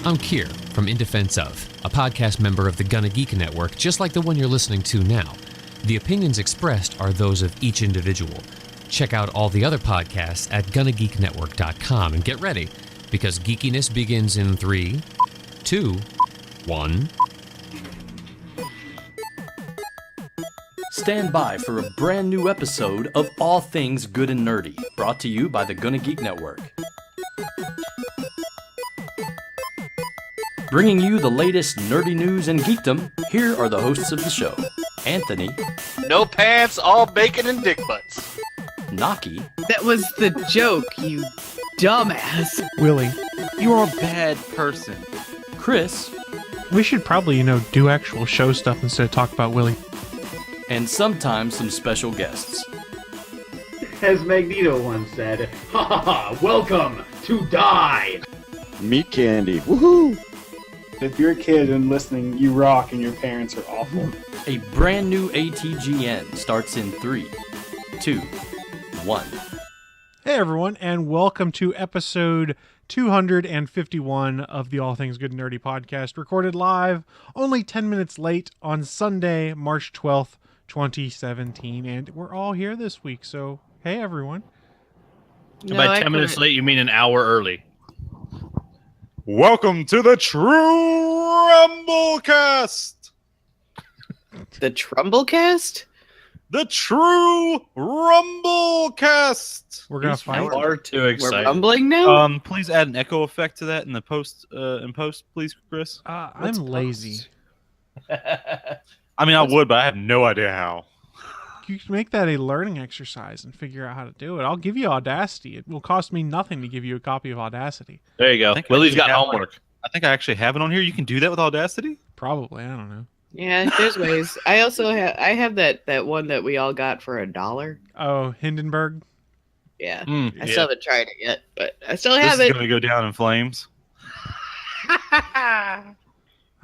I'm Kier from In Defense Of, a podcast member of the Gonna Geek Network, just like the one you're listening to now. The opinions expressed are those of each individual. Check out all the other podcasts at GonnaGeekNetwork.com and get ready, because geekiness begins in 3, 2, 1... Stand by for a brand new episode of All Things Good and Nerdy, brought to you by the Gonna Geek Network. Bringing you the latest nerdy news and geekdom, here are the hosts of the show. Anthony. No pants, all bacon and dick butts. Naki. That was the joke, you dumbass. Willie. You're a bad person. Chris. We should probably, do actual show stuff instead of talk about Willie. And sometimes some special guests. As Magneto once said, "Ha ha ha, welcome to die!" Meat candy. Woohoo! If you're a kid and listening, you rock and your parents are awful. A brand new ATGN starts in 3, 2, 1. Hey everyone, and welcome to episode 251 of the All Things Good and Nerdy podcast, recorded live only 10 minutes late on Sunday, March 12th, 2017, and we're all here this week, so hey everyone. No, by 10 minutes late, you mean an hour early. Welcome to the Trumblecast! The Trumblecast? The True Rumblecast! We're gonna fight. Far too excited. We're rumbling now? Please add an echo effect to that in the post, please, Chris. I'm lazy. I mean, I would, but I have no idea how. You can make that a learning exercise and figure out how to do it. I'll give you Audacity. It will cost me nothing to give you a copy of Audacity. There you go. Willie's got homework. I think I actually have it on here. You can do that with Audacity? Probably. I don't know. Yeah, there's ways. I also have that one that we all got for $1. Oh, Hindenburg? Yeah. I still haven't tried it yet, but I still have This is it. going to go down in flames. I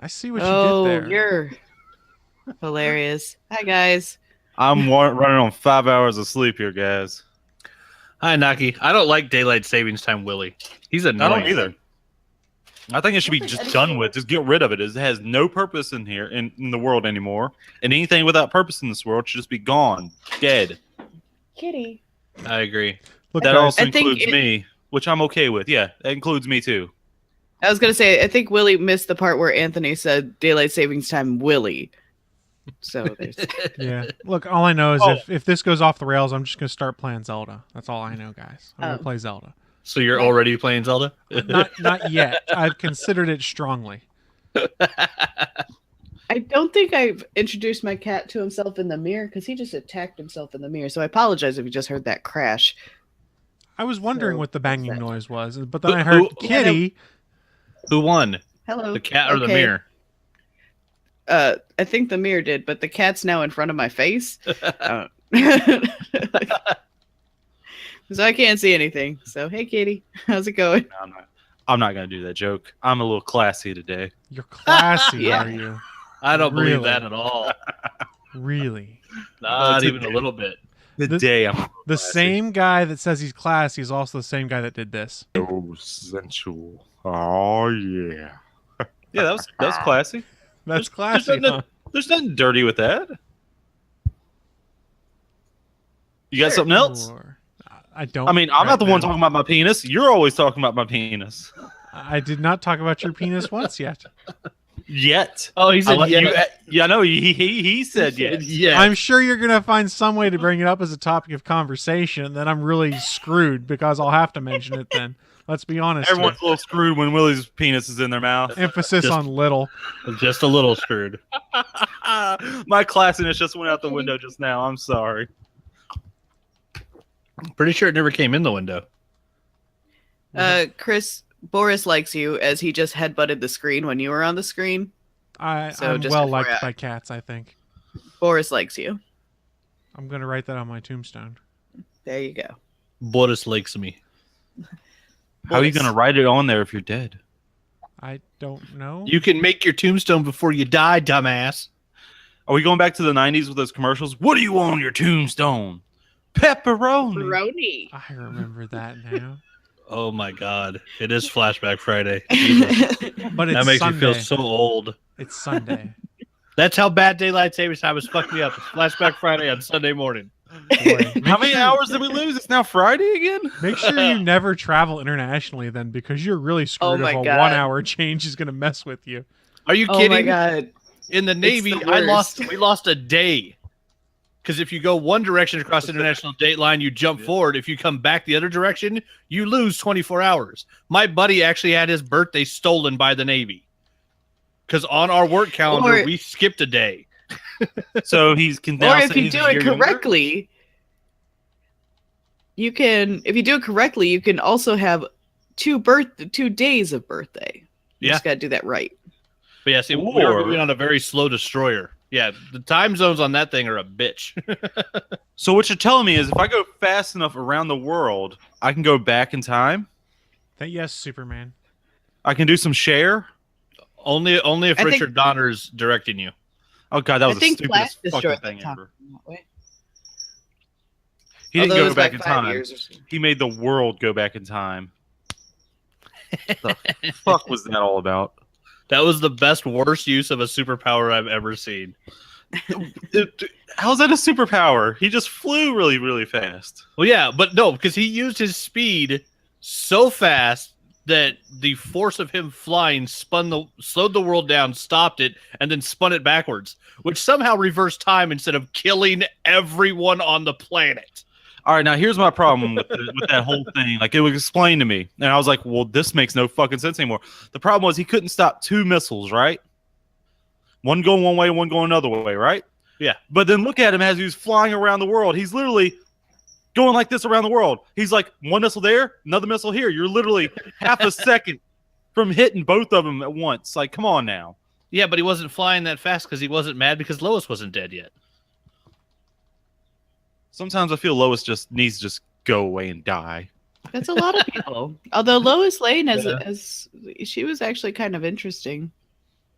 see what you Oh, did there. you're hilarious. Hi, guys. I'm running on 5 hours of sleep here, guys. Hi, Naki. I don't like daylight savings time, Willie. He's annoying. I don't either. I think it should be just done with. Just get rid of it. It has no purpose in here, in the world anymore. And anything without purpose in this world should just be gone. Dead. Kitty. I agree. Look, That guys, also I think includes me, which I'm okay with. Yeah, that includes me too. I was going to say, I think Willie missed the part where Anthony said daylight savings time Willie. So there's... yeah. Look, all I know is if this goes off the rails, I'm just going to start playing Zelda. That's all I know, guys. I'm going to play Zelda. So you're already playing Zelda? Not yet. I've considered it strongly. I don't think I've introduced my cat to himself in the mirror because he just attacked himself in the mirror. So I apologize if you just heard that crash. I was wondering So, what the banging what's that? noise was, but then I heard Kitty. Who won? Hello. The cat or the Okay. mirror? I think the mirror did, but the cat's now in front of my face. So I can't see anything. So hey, Kitty, how's it going? No, I'm not going to do that joke. I'm a little classy today. You're classy, Yeah. are you? I don't believe Really? that at all. Really? Not Well, even a little bit. Today I'm a little The classy. same guy that says he's classy is also the same guy that did this. So sensual. Oh, yeah. Yeah, that was classy. That's There's classy. nothing, Huh? there's nothing dirty with that. You got something else? Or- I don't. I mean, I'm right not the one now. talking about my penis. You're always talking about my penis. I did not talk about your penis once yet. Yet. Oh, he said Yeah, I know. He said yes. yeah. I'm sure you're going to find some way to bring it up as a topic of conversation, and then I'm really screwed because I'll have to mention it then. Let's be honest. Everyone's a little screwed when Willie's penis is in their mouth. Emphasis on little. Just a little screwed. My classiness just went out the window just now. I'm sorry. Pretty sure it never came in the window. Chris, Boris likes you as he just headbutted the screen when you were on the screen. I'm just well FYI. liked by cats, I think. Boris likes you. I'm going to write that on my tombstone. There you go. Boris likes me. How are you going to write it on there if you're dead? I don't know. You can make your tombstone before you die, dumbass. Are we going back to the 90s with those commercials? What do you want on your tombstone? Pepperoni. Brony. I remember that now. Oh my God! It is Flashback Friday. Jesus. But it's That makes Sunday. me feel so old. It's Sunday. That's how bad daylight savings time has fucked me up. It's Flashback Friday on Sunday morning. Boy, How many hours did we lose? It's now Friday again? Make sure you never travel internationally then, because you're really screwed my if a God. 1 hour change is going to mess with you. Are you Oh kidding? my god. In the Navy, the we lost a day. Because if you go one direction across the international date line, you jump forward. If you come back the other direction, you lose 24 hours. My buddy actually had his birthday stolen by the Navy. Because on our work calendar, we skipped a day. So he can now Or if say you he's do a it year younger? correctly, you can. If you do it correctly, you can also have 2 days of birthday. You Yeah. just gotta do that right. But yeah, see, we are moving on a very slow destroyer. Yeah, the time zones on that thing are a bitch. So what you're telling me is if I go fast enough around the world, I can go back in time? Yes, Superman. I can do some share? only if I think- Richard Donner's directing you. Oh god, that was I the think stupidest Flash fucking destroyed thing the time ever. that way. He didn't Although it go was back like in 5 time. years or so. He made the world go back in time. The fuck was that all about? That was the best, worst use of a superpower I've ever seen. How's that a superpower? He just flew really, really fast. Well, yeah, but no, because he used his speed so fast that the force of him flying slowed the world down, stopped it, and then spun it backwards, which somehow reversed time instead of killing everyone on the planet. All right, now here's my problem with that whole thing. Like, it was explained to me, and I was like, well, this makes no fucking sense anymore. The problem was he couldn't stop 2 missiles, right? One going one way, one going another way, right? Yeah. But then look at him as he's flying around the world. He's literally going like this around the world. He's like, one missile there, another missile here. You're literally half a second from hitting both of them at once. Like, come on now. Yeah, but he wasn't flying that fast because he wasn't mad because Lois wasn't dead yet. Sometimes I feel Lois just needs to just go away and die. That's a lot of people. Although Lois Lane as she was actually kind of interesting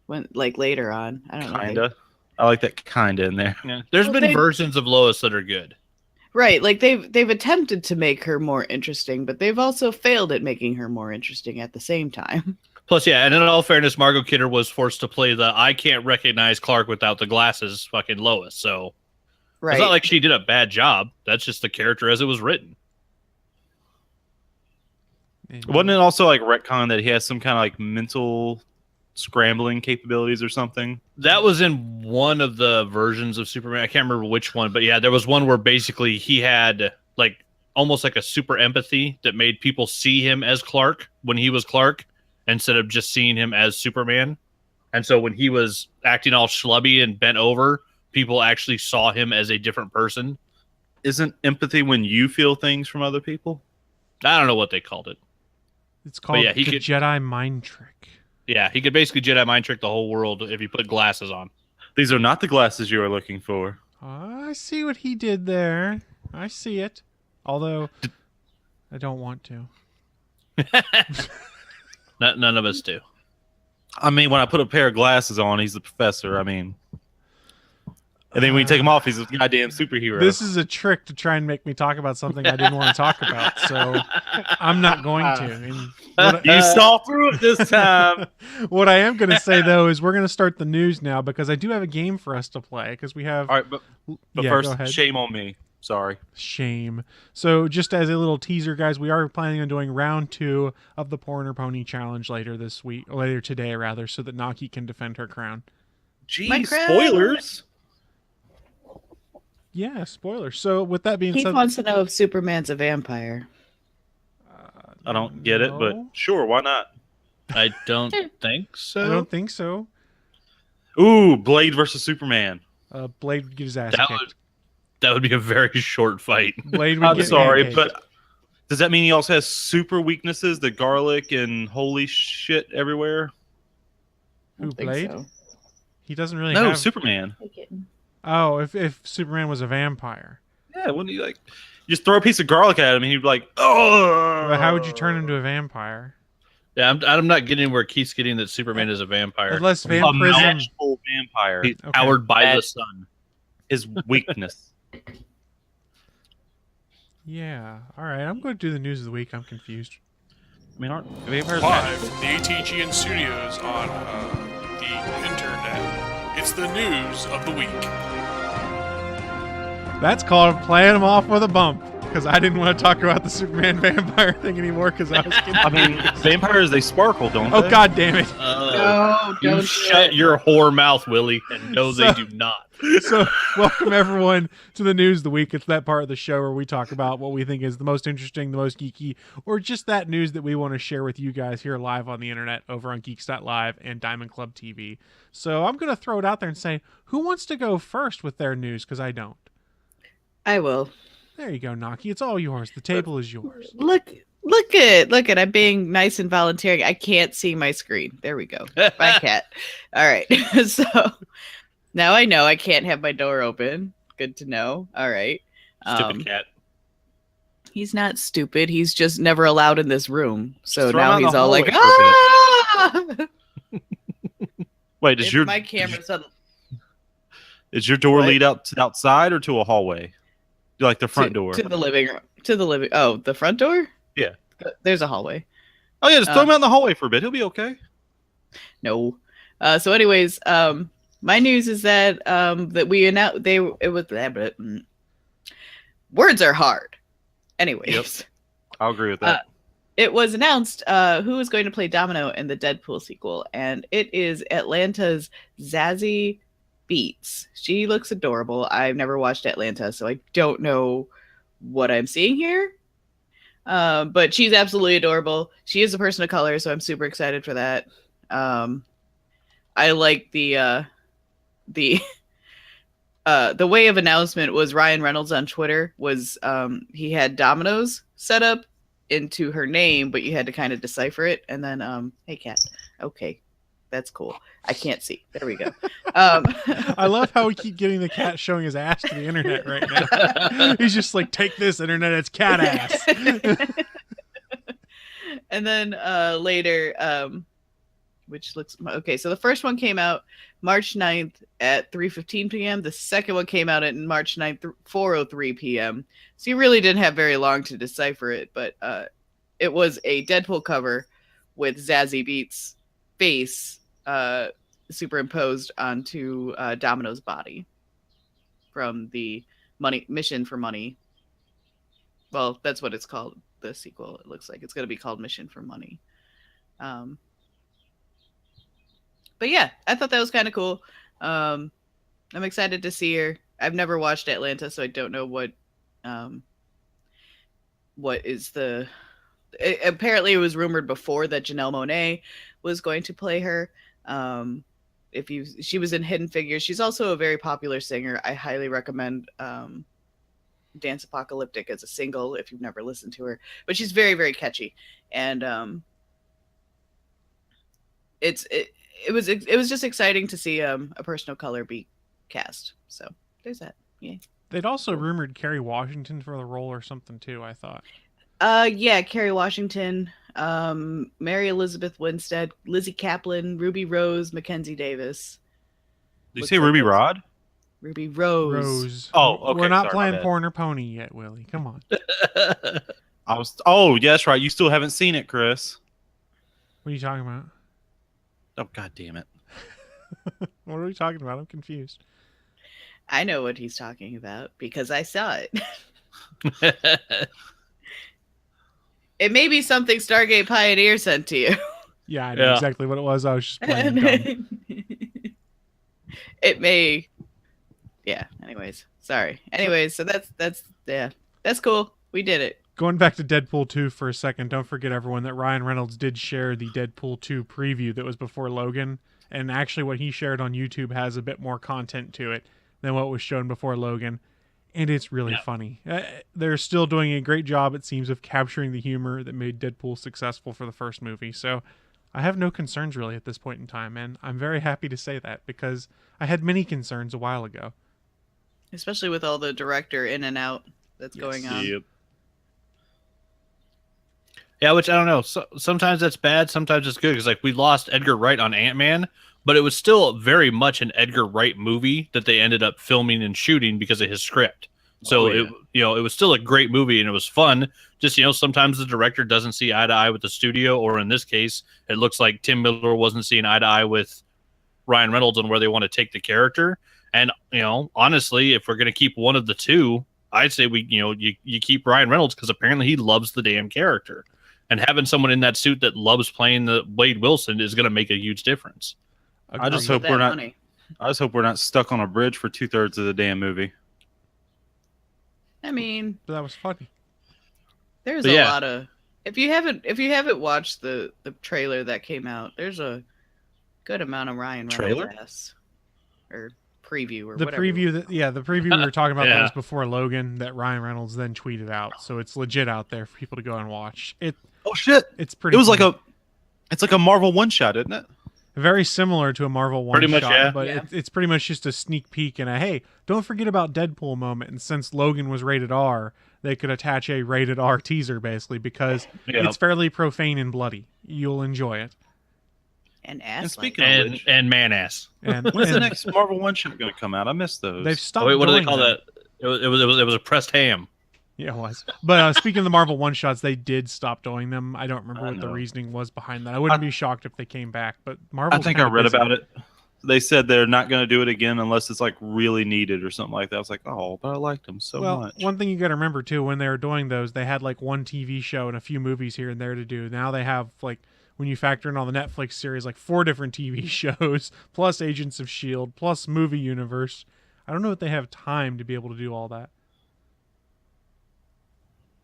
when later on. I don't know. Kinda. I like that kinda in there. Yeah. There's been versions of Lois that are good. Right, like they've attempted to make her more interesting, but they've also failed at making her more interesting at the same time. Plus, yeah, and in all fairness, Margot Kidder was forced to play the I can't recognize Clark without the glasses fucking Lois, so Right. it's not like she did a bad job. That's just the character as it was written. Wasn't it also like retcon that he has some kind of like mental scrambling capabilities or something? That was in one of the versions of Superman. I can't remember which one, but yeah, there was one where basically he had like almost like a super empathy that made people see him as Clark when he was Clark instead of just seeing him as Superman. And so when he was acting all schlubby and bent over, people actually saw him as a different person. Isn't empathy when you feel things from other people? I don't know what they called it. It's called yeah, the he could- Jedi mind trick. Yeah, he could basically Jedi mind trick the whole world if he put glasses on. These are not the glasses you are looking for. I see what he did there. I see it. Although, I don't want to. None of us do. I mean, when I put a pair of glasses on, he's the professor. I mean, and then when you take him off, he's a goddamn superhero. This is a trick to try and make me talk about something I didn't want to talk about, so I'm not going to. And you saw through it this time. What I am going to say, though, is we're going to start the news now because I do have a game for us to play because we have... All right, but Yeah, go first, ahead. shame on me. Sorry. Shame. So just as a little teaser, guys, we are planning on doing round 2 of the Porn or Pony Challenge later today, rather, so that Naki can defend her crown. Geez, spoilers. Yeah, spoilers. So with that being Keith said... wants to know if Superman's a vampire. I don't get it, but No. sure, why not? I don't think so. I don't think so. Ooh, Blade versus Superman. Blade would get his ass That kicked. That would be a very short fight. Blade would I'm get sorry, pancaked. but does that mean he also has super weaknesses? The garlic and holy shit everywhere? Who, think Blade? so. He doesn't really No, have... Superman. Oh, if Superman was a vampire. Yeah, wouldn't he like just throw a piece of garlic at him and he'd be like, oh. But how would you turn him to a vampire? Yeah, I'm not getting where Keith's getting that Superman is a vampire. Unless A vampirism... magical vampire. He's Okay. powered by the That's- sun. His weakness. Yeah. All right, I'm going to do the news of the week. I'm confused. I mean, aren't vampires Live from the ATGN studios on the internet. It's the news of the week. That's called playing them off with a bump. Because I didn't want to talk about the Superman vampire thing anymore because I was kidding. I mean, vampires, they sparkle, don't they? Oh, God damn it. No, You don't shut your whore mouth, Willie, and no, they do not. So, welcome everyone to the news of the week. It's that part of the show where we talk about what we think is the most interesting, the most geeky, or just that news that we want to share with you guys here live on the internet over on Geeks.live and Diamond Club TV. So, I'm going to throw it out there and say, who wants to go first with their news? Because I don't. I will. There you go, Naki. It's all yours. The table is yours. Look at I'm being nice and volunteering. I can't see my screen. There we go. Bye, cat. All right. So now I know I can't have my door open. Good to know. All right. Stupid cat. He's not stupid. He's just never allowed in this room. So Throw now him out he's the all like, hallway ah! Wait, does My camera's on. Is your door What? lead up to outside or to a hallway? Like the front door? To the living room. Oh, the front door? Yeah. There's a hallway. Oh, yeah, just throw him out in the hallway for a bit. He'll be okay. No. So anyways, my news is that that we announced it was words are hard. Anyways. Yep. I'll agree with that. It was announced who is going to play Domino in the Deadpool sequel, and it is Atlanta's Zazie Beetz. She looks adorable. I've never watched Atlanta, so I don't know what I'm seeing here. But she's absolutely adorable. She is a person of color, so I'm super excited for that. I like the way of announcement was Ryan Reynolds on Twitter was he had dominoes set up into her name, but you had to kind of decipher it, and then hey cat, okay, that's cool. I can't see. There we go. I love how we keep getting the cat showing his ass to the internet right now. He's just like, take this, internet, it's cat ass. And then later, which looks okay. So the first one came out March 9th at 3:15 p.m. The second one came out at March 9th, 4:03 p.m. So you really didn't have very long to decipher it, but it was a Deadpool cover with Zazie Beetz' face superimposed onto Domino's body from the Mission for Money. Well, that's what it's called. The sequel, it looks like it's going to be called Mission for Money. But yeah, I thought that was kind of cool. I'm excited to see her. I've never watched Atlanta, so I don't know what is the. Apparently, it was rumored before that Janelle Monáe was going to play her. She was in Hidden Figures. She's also a very popular singer. I highly recommend Dance Apocalyptic as a single if you've never listened to her. But she's very, very catchy, and it was just exciting to see a person of color be cast. So there's that. Yeah. They'd also rumored Kerry Washington for the role or something too, I thought. Yeah, Kerry Washington, Mary Elizabeth Winstead, Lizzie Kaplan, Ruby Rose, Mackenzie Davis. Did you say Ruby Rod? Ruby Rose. Oh, okay. We're not sorry, playing Porn or Pony yet, Willie. Come on. Oh, yes, right. You still haven't seen it, Chris. What are you talking about? Oh, God damn it. What are we talking about? I'm confused. I know what he's talking about because I saw it. It may be something Stargate Pioneer sent to you. Yeah, I know exactly what it was. I was just playing dumb. It may. Yeah. Anyways, sorry. Anyways, so that's cool. We did it. Going back to Deadpool 2 for a second, don't forget everyone that Ryan Reynolds did share the Deadpool 2 preview that was before Logan, and actually what he shared on YouTube has a bit more content to it than what was shown before Logan, and it's really funny. They're still doing a great job, it seems, of capturing the humor that made Deadpool successful for the first movie, so I have no concerns really at this point in time, and I'm very happy to say that because I had many concerns a while ago. Especially with all the director in and out that's going on. Yep. Yeah, which I don't know. So, sometimes that's bad. Sometimes it's good because, like, we lost Edgar Wright on Ant-Man, but it was still very much an Edgar Wright movie that they ended up filming and shooting because of his script. So it was still a great movie and it was fun. Just sometimes the director doesn't see eye to eye with the studio, or in this case, it looks like Tim Miller wasn't seeing eye to eye with Ryan Reynolds on where they want to take the character. And honestly, if we're gonna keep one of the two, I'd say you keep Ryan Reynolds, because apparently he loves the damn character, and having someone in that suit that loves playing the Wade Wilson is gonna make a huge difference. I just hope we're not. I just hope we're not stuck on a bridge for 2/3 of the damn movie. I mean, But that was funny. there's a lot of if you haven't watched the trailer that came out, there's a good amount of Ryan Reynolds ass, or preview, or The whatever. the preview we were talking about that was before Logan, that Ryan Reynolds then tweeted out. So it's legit out there for people to go and watch. Oh shit! It's pretty. It was funny. it's like a Marvel one shot, isn't it? Very similar to a Marvel one Pretty much, shot, yeah. but it's pretty much just a sneak peek and a hey, don't forget about Deadpool moment. And since Logan was rated R, they could attach a rated R teaser basically, because it's fairly profane and bloody. You'll enjoy it. And ass. And speaking of which, and man ass. And when's the next Marvel one shot going to come out? I missed those. They've stopped. Oh, wait, what do they doing call them. that? It was a pressed ham. Yeah, it was. But speaking of the Marvel one shots, they did stop doing them. I don't remember what the reasoning was behind that. I wouldn't be shocked if they came back. But Marvel. I think I read about it. They said they're not going to do it again unless it's like really needed or something like that. I was like, oh, but I liked them so much. One thing you got to remember too, when they were doing those, they had like one TV show and a few movies here and there to do. Now they have like, when you factor in all the Netflix series, like 4 different TV shows, plus Agents of S.H.I.E.L.D., plus movie universe. I don't know if they have time to be able to do all that.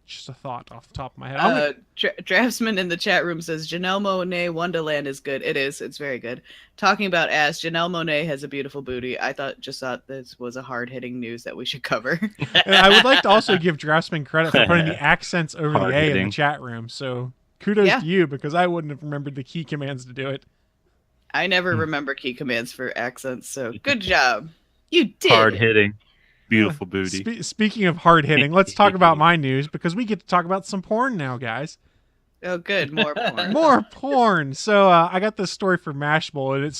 Just a thought off the top of my head. Draftsman in the chat room says Janelle Monáe Wonderland is good. It is. It's very good. Talking about ass, Janelle Monáe has a beautiful booty. I thought this was a hard-hitting news that we should cover. And I would like to also give Draftsman credit for putting the accents over the A in the chat room. So kudos to you, because I wouldn't have remembered the key commands to do it. I never remember key commands for accents, so good job. You did. Hard hitting. Beautiful booty. Speaking of hard hitting, let's talk about my news, because we get to talk about some porn now, guys. Oh, good. More porn. More porn. So I got this story for Mashable, and it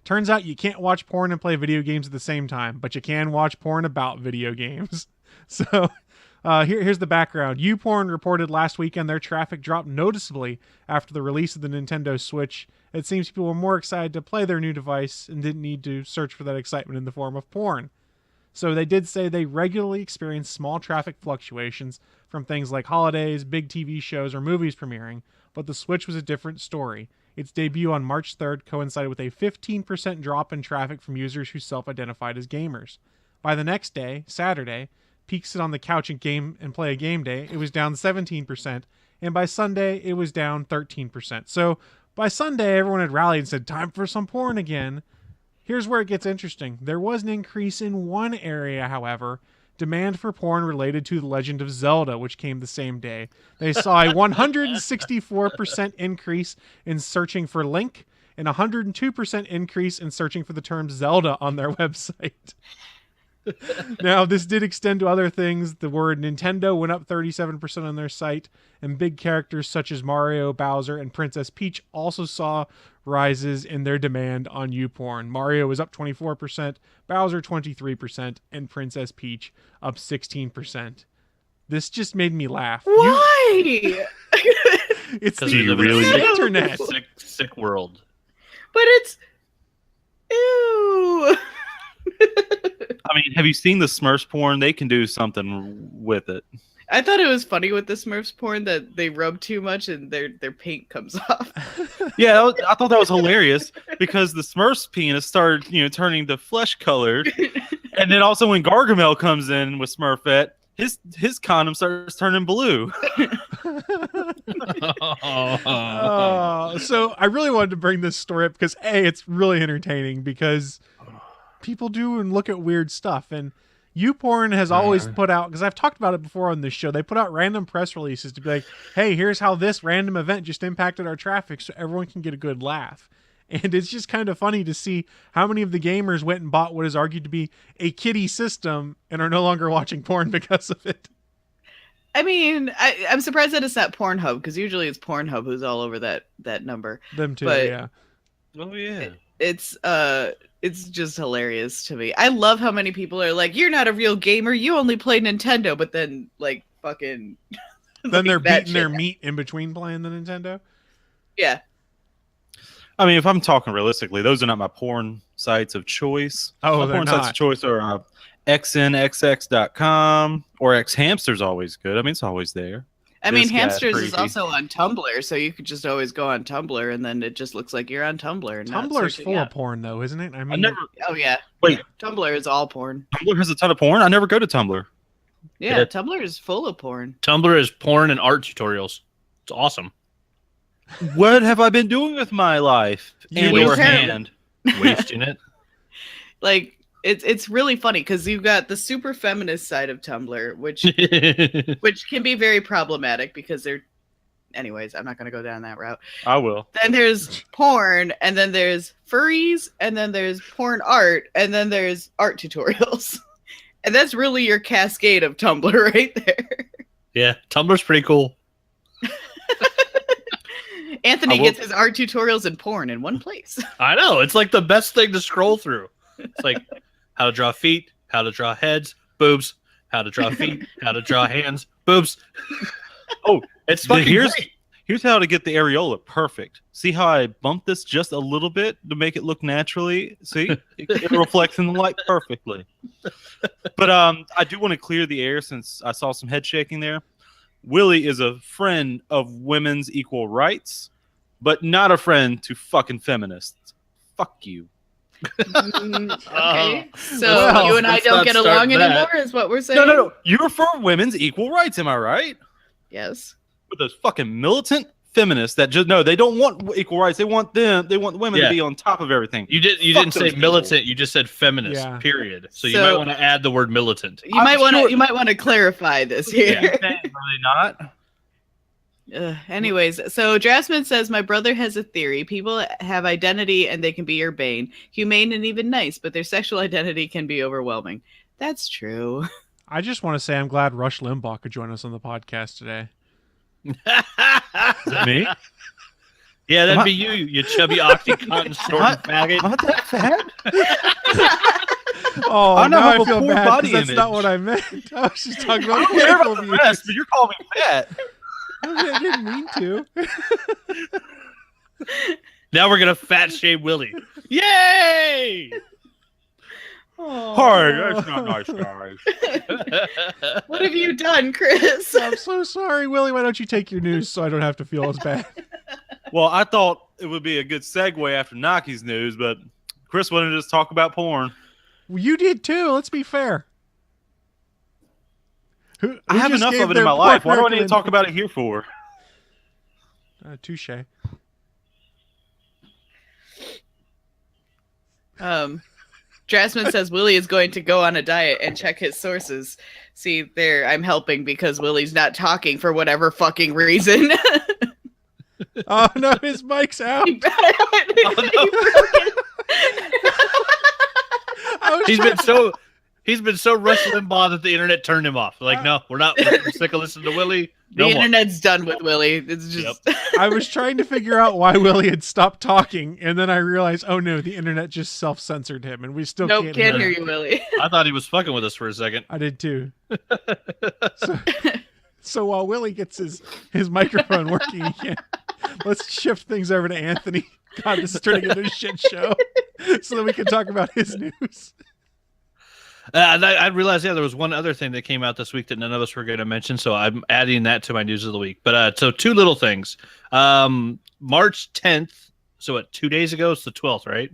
turns out you can't watch porn and play video games at the same time, but you can watch porn about video games. So here's the background. YouPorn reported last weekend their traffic dropped noticeably after the release of the Nintendo Switch. It seems people were more excited to play their new device and didn't need to search for that excitement in the form of porn. So they did say they regularly experience small traffic fluctuations from things like holidays, big TV shows, or movies premiering, but the Switch was a different story. Its debut on March 3rd coincided with a 15% drop in traffic from users who self-identified as gamers. By the next day, Saturday, peak sit on the couch and play a game day, it was down 17%, and by Sunday, it was down 13%. So by Sunday, everyone had rallied and said, time for some porn again. Here's where it gets interesting. There was an increase in one area, however, demand for porn related to The Legend of Zelda, which came the same day. They saw a 164% increase in searching for Link and 102% increase in searching for the term Zelda on their website. Now, this did extend to other things. The word Nintendo went up 37% on their site, and big characters such as Mario, Bowser, and Princess Peach also saw rises in their demand on YouPorn. Mario was up 24%, Bowser 23%, and Princess Peach up 16%. This just made me laugh. Why? It's the internet. Sick world. But it's... Ew. I mean, have you seen the Smurfs porn? They can do something with it. I thought it was funny with the Smurfs porn that they rub too much and their paint comes off. Yeah, I thought that was hilarious because the Smurfs penis started, turning to flesh colored, and then also when Gargamel comes in with Smurfette, his condom starts turning blue. So I really wanted to bring this story up because it's really entertaining because people do and look at weird stuff, and YouPorn has always put out, because I've talked about it before on this show, they put out random press releases to be like, hey, here's how this random event just impacted our traffic so everyone can get a good laugh. And it's just kind of funny to see how many of the gamers went and bought what is argued to be a kiddie system and are no longer watching porn because of it. I mean, I'm surprised that it's not Pornhub, because usually it's Pornhub who's all over that number. Them too, but yeah. Oh, yeah. it's just hilarious to me. I love how many people are like, "You're not a real gamer. You only play Nintendo," but then like fucking. Then they're that beating their shit. meat in between playing the Nintendo. Yeah. I mean, if I'm talking realistically, those are not my porn sites of choice. Oh, my they're porn sites not. of choice are xnxx.com or xhamster's always good. I mean, it's always there. I mean, This guy's Hamsters is creepy. also on Tumblr, so you could just always go on Tumblr, and then it just looks like you're on Tumblr. And not Tumblr's searching full out. of porn, though, isn't it? I mean, never. Oh yeah. Wait. Tumblr is all porn. Tumblr has a ton of porn. I never go to Tumblr. Yeah, Yeah. Tumblr is full of porn. Tumblr is porn and art tutorials. It's awesome. What have I been doing with my life? You And use or heroin. hand. Wasting it. Like it's really funny because you've got the super feminist side of Tumblr, which can be very problematic because they're. Anyways, I'm not going to go down that route. I will. Then there's porn, and then there's furries, and then there's porn art, and then there's art tutorials. And that's really your cascade of Tumblr right there. Yeah, Tumblr's pretty cool. Anthony gets his art tutorials and porn in one place. I know. It's like the best thing to scroll through. It's like how to draw feet, how to draw heads, boobs, how to draw feet, how to draw hands, boobs. Oh, it's fucking great. Here's how to get the areola perfect. See how I bumped this just a little bit to make it look naturally? See? It reflects in the light perfectly. But I do want to clear the air since I saw some head shaking there. Willie is a friend of women's equal rights, but not a friend to fucking feminists. Fuck you. Okay. So Well, you and I let's don't not get start along that. anymore, is what we're saying? No. You're for women's equal rights, am I right? Yes. With those fucking militant feminists that just they don't want equal rights. They want women to be on top of everything. You didn't Fuck say those militant. people. You just said feminist. Yeah. Period. So you So- might want to add the word militant. You might want to clarify this here. Really not. Anyways, so Jasmine says, my brother has a theory. People have identity and they can be urbane, humane, and even nice, but their sexual identity can be overwhelming. That's true. I just want to say I'm glad Rush Limbaugh could join us on the podcast today. Is it me? Yeah, that'd be you chubby oxycontin snorting faggot. I'm not that fat. Oh, I know now I have I a feel poor bad body because that's not image. what I meant. I was just talking I about don't care medical about the views. rest, but you're calling me fat. I didn't mean to. Now we're gonna fat shame Willie. Yay! Hi, that's not nice, guys. What have you done, Chris? I'm so sorry, Willie. Why don't you take your news so I don't have to feel as bad? Well, I thought it would be a good segue after Naki's news, but Chris wanted to just talk about porn. Well, you did too. Let's be fair. Who I have just enough gave of it in their my life. Why do I porn need to talk about it here for? Touche. Jasmine says Willie is going to go on a diet and check his sources. See, there, I'm helping because Willie's not talking for whatever fucking reason. Oh no, his mic's out. He broke I was He's trying- been so Rush Limbaugh that the internet turned him off. Like, no, we're sick of listening to Willie. The No more. internet's done with Willie. It's just I was trying to figure out why Willie had stopped talking, and then I realized, oh no, the internet just self-censored him, and we still nope, can't can't hear hear him. you, Willie. I thought he was fucking with us for a second. I did too. So while Willie gets his microphone working again, let's shift things over to Anthony. God, this is turning into a shit show. So that we can talk about his news. I realized, there was one other thing that came out this week that none of us were going to mention, so I'm adding that to my news of the week. But so two little things. March 10th, so what, 2 days ago? It's the 12th, right?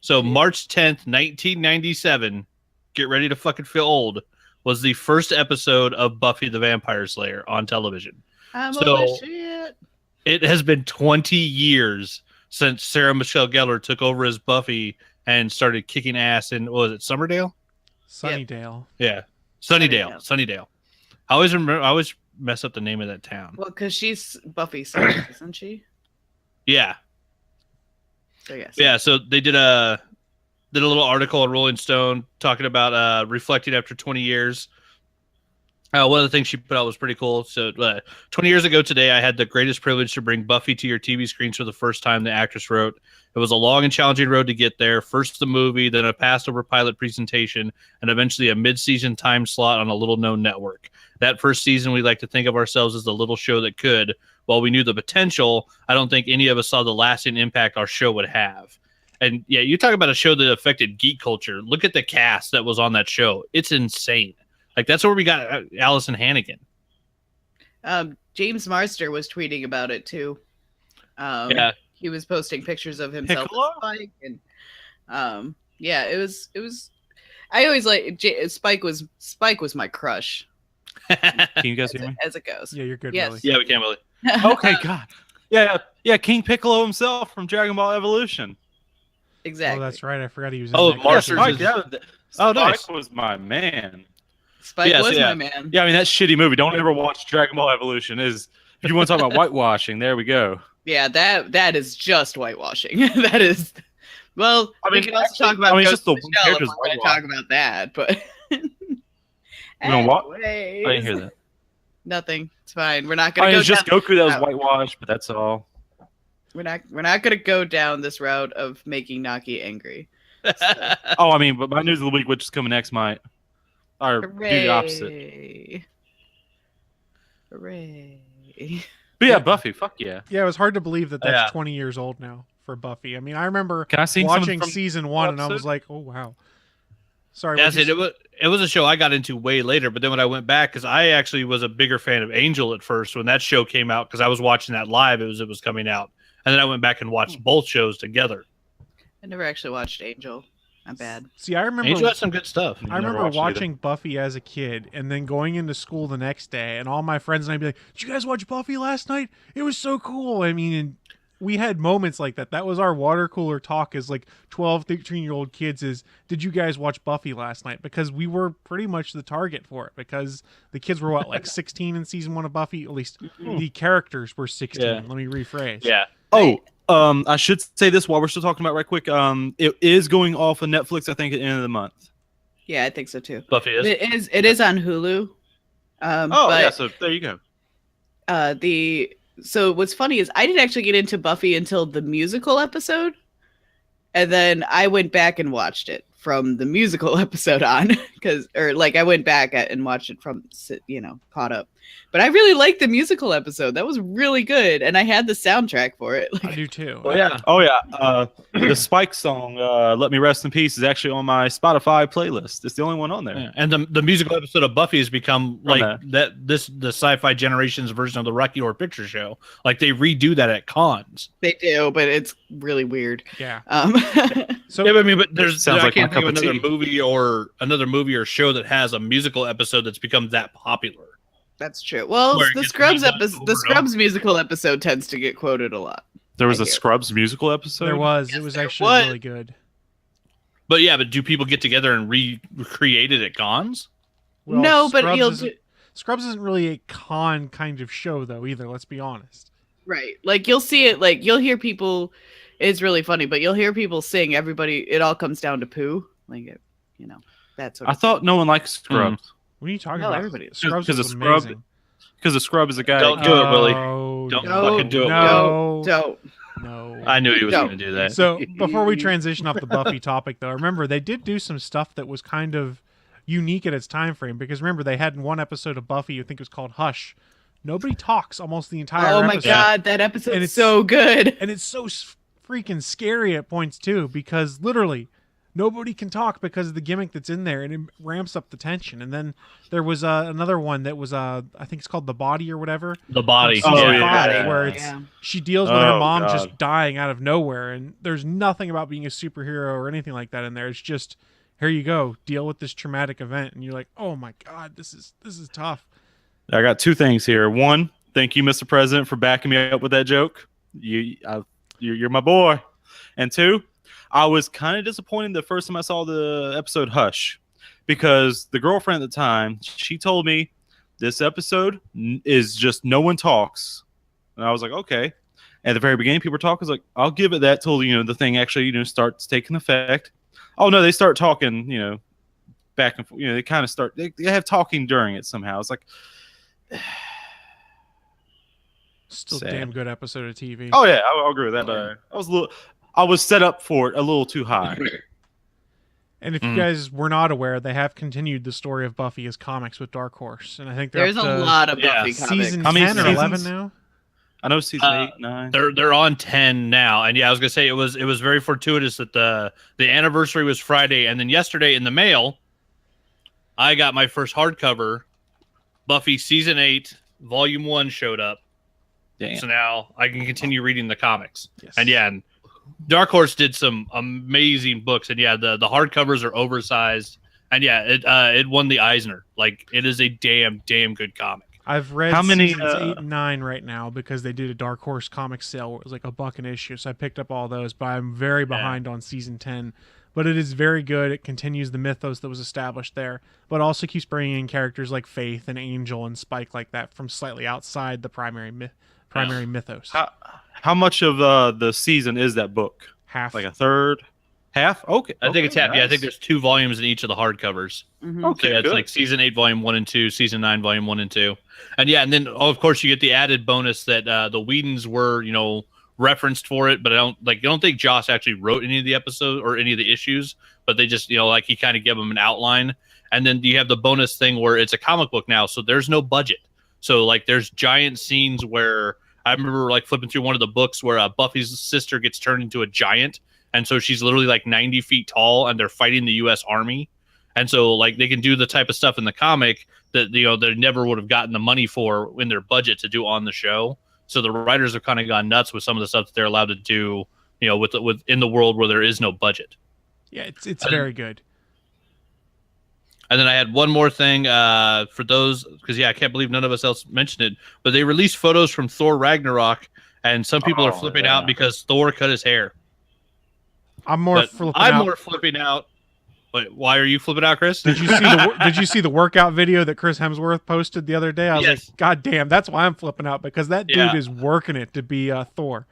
So March 10th, 1997, get ready to fucking feel old, was the first episode of Buffy the Vampire Slayer on television. I'm So- a shit. It has been 20 years since Sarah Michelle Gellar took over as Buffy and started kicking ass in, what was it, Summerdale? Sunnydale. Yeah, Sunnydale. I always mess up the name of that town. Well, because she's Buffy, isn't she? Yeah, So yes. yeah. So they did a little article on Rolling Stone talking about reflecting after 20 years. One of the things she put out was pretty cool. So 20 years ago today, I had the greatest privilege to bring Buffy to your TV screens for the first time, the actress wrote. It was a long and challenging road to get there. First the movie, then a passed-over pilot presentation, and eventually a mid-season time slot on a little-known network. That first season, we like to think of ourselves as the little show that could. While we knew the potential, I don't think any of us saw the lasting impact our show would have. And yeah, you talk about a show that affected geek culture. Look at the cast that was on that show. It's insane. Like, that's where we got Allison Hannigan. James Marster was tweeting about it too. Yeah. He was posting pictures of himself with Spike, and yeah, it was. I always like Spike was my crush. Can you guys hear me? As it goes. Yeah, you're good, Yes. Willie. Yeah, we can, Willie. Okay, God. Yeah, King Piccolo himself from Dragon Ball Evolution. Exactly. Oh, that's right. I forgot he was. Oh, in that Marster. character. Spike Nice. was my man. Spike Yes, was yeah. my man. Yeah, I mean, that shitty movie. Don't ever watch Dragon Ball Evolution. If you want to talk about whitewashing, there we go. Yeah, that is just whitewashing. That is. Well, I mean, we can also talk about I mean, Ghost it's just the in the Shell if character's we're going to whitewash. talk about that, but. You know what? Anyways, I didn't hear that. Nothing. It's fine. We're not I going to mean, go it's just down. Goku that was whitewashed, but that's all. We're not going to go down this route of making Naki angry. Oh, I mean, but my news of the week, which is coming next, might or do the opposite. Hooray. But yeah, Buffy, fuck yeah. Yeah, it was hard to believe that that's Yeah. 20 years old now for Buffy. I mean, I remember Can I see watching from season 1 and I was episode? like, oh wow. Sorry. That's what'd it. you It was a show I got into way later, but then when I went back, because I actually was a bigger fan of Angel at first when that show came out, because I was watching that live as it was coming out, and then I went back and watched both shows together. I never actually watched Angel. Not bad. See, I remember Angel had some good stuff. I remember watching Buffy as a kid and then going into school the next day and all my friends and I'd be like, did you guys watch Buffy last night? It was so cool. I mean, and we had moments like that. That was our water cooler talk as like 12, 13-year-old kids is, did you guys watch Buffy last night? Because we were pretty much the target for it because the kids were what, like 16 in season 1 of Buffy? At least the characters were 16. Yeah. Let me rephrase. Yeah. Oh, I should say this while we're still talking about it right quick. It is going off of Netflix, I think, at the end of the month. Yeah, I think so too. Buffy is. It is on Hulu. Yeah, so there you go. So what's funny is I didn't actually get into Buffy until the musical episode, and then I went back and watched it from the musical episode on, I went back and watched it from, caught up. But I really liked the musical episode. That was really good, and I had the soundtrack for it. I do too. Oh yeah. The Spike song, "Let Me Rest in Peace," is actually on my Spotify playlist. It's the only one on there. Yeah. And the musical episode of Buffy has become like the sci-fi generation's version of the Rocky Horror Picture Show. Like they redo that at cons. They do, but it's really weird. Yeah. So yeah, I mean, but there's Sounds I like my can't think of cup of another movie or show that has a musical episode that's become that popular. That's true. Well, Where it the gets Scrubs redone episode, over the and Scrubs musical episode tends to get quoted a lot. There was I a hear. Scrubs musical episode. There was. Yes, It was there actually was. really good. But yeah, but do people get together and recreate it at cons? Well, No, but Scrubs you'll isn't- do, Scrubs isn't really a con kind of show though either, let's be honest. right. Like you'll see it. Like you'll hear people. It's really funny, but you'll hear people sing. Everybody. It all comes down to poo. Like that's what I thought no one likes Scrubs What are you talking No, about? everybody- Scrubs because is of Scrub. amazing. Because the Scrub is a guy. Don't do it, Willie. Oh, Don't no. fucking do it. No. Don't. No. I knew he was No. going to do that. So before we transition off the Buffy topic, though, remember they did do some stuff that was kind of unique at its time frame. Because remember they had in one episode of Buffy, I think it was called Hush. Nobody talks almost the entire Oh my episode. god, that episode And is it's- so good. And it's so freaking scary at points too, because literally nobody can talk because of the gimmick that's in there, and it ramps up the tension. And then there was another one that was I think it's called The Body or whatever. The Body. Season Oh, yeah. 5, where it's Yeah. she deals with her Oh, mom God. just dying out of nowhere, and there's nothing about being a superhero or anything like that in there. It's just here you go, deal with this traumatic event, and you're like, oh my god, this is tough. I got two things here. One, thank you, Mr. President, for backing me up with that joke. You're my boy. And two, I was kind of disappointed the first time I saw the episode Hush, because the girlfriend at the time, she told me this episode is just no one talks. And I was like, okay. At the very beginning, people were talking. I was like, I'll give it that till the thing actually starts taking effect. Oh no, they start talking back and forth. You know, they kind of start. They have talking during it somehow. It's like. Still Sad. damn good episode of TV. Oh yeah, I'll agree with that. But I was set up for it a little too high. And if you guys were not aware, they have continued the story of Buffy as comics with Dark Horse, and I think There's a lot of Buffy comics. Season How many 10 or seasons? 11 now. I know season 8, 9. They're on 10 now, and yeah, I was gonna say it was very fortuitous that the anniversary was Friday, and then yesterday in the mail, I got my first hardcover. Buffy season 8, volume 1 showed up. Damn. So now I can continue reading the comics. Yes. And yeah, and Dark Horse did some amazing books, and yeah, the hardcovers are oversized, and yeah, it won the Eisner. Like, it is a damn good comic. I've read How many, seasons 8 and 9 right now because they did a Dark Horse comic sale where it was like $1 an issue, so I picked up all those, but I'm very behind on season 10. But it is very good. It continues the mythos that was established there, but also keeps bringing in characters like Faith and Angel and Spike like that from slightly outside the primary mythos. How much of the season is that book? Half. Like a third? Half? Okay. I think it's half. Yeah, I think there's 2 volumes in each of the hardcovers. Okay, So yeah, it's good. like season 8, volume 1 and 2, season 9, volume 1 and 2. And yeah, and then of course you get the added bonus that the Whedons were, referenced for it, but I don't think Joss actually wrote any of the episodes or any of the issues, but they just, he kind of gave them an outline. And then you have the bonus thing where it's a comic book now, so there's no budget. So like there's giant scenes where I remember like flipping through one of the books where Buffy's sister gets turned into a giant. And so she's literally like 90 feet tall and they're fighting the U.S. Army. And so like they can do the type of stuff in the comic that, they never would have gotten the money for in their budget to do on the show. So the writers have kind of gone nuts with some of the stuff that they're allowed to do, in the world where there is no budget. Yeah, it's very good. And then I had one more thing for those, because I can't believe none of us else mentioned it, but they released photos from Thor Ragnarok, and some people are flipping out because Thor cut his hair. I'm more flipping out. Wait, why are you flipping out, Chris? Did you see the workout video that Chris Hemsworth posted the other day? I was like, God damn, that's why I'm flipping out, because that dude is working it to be Thor.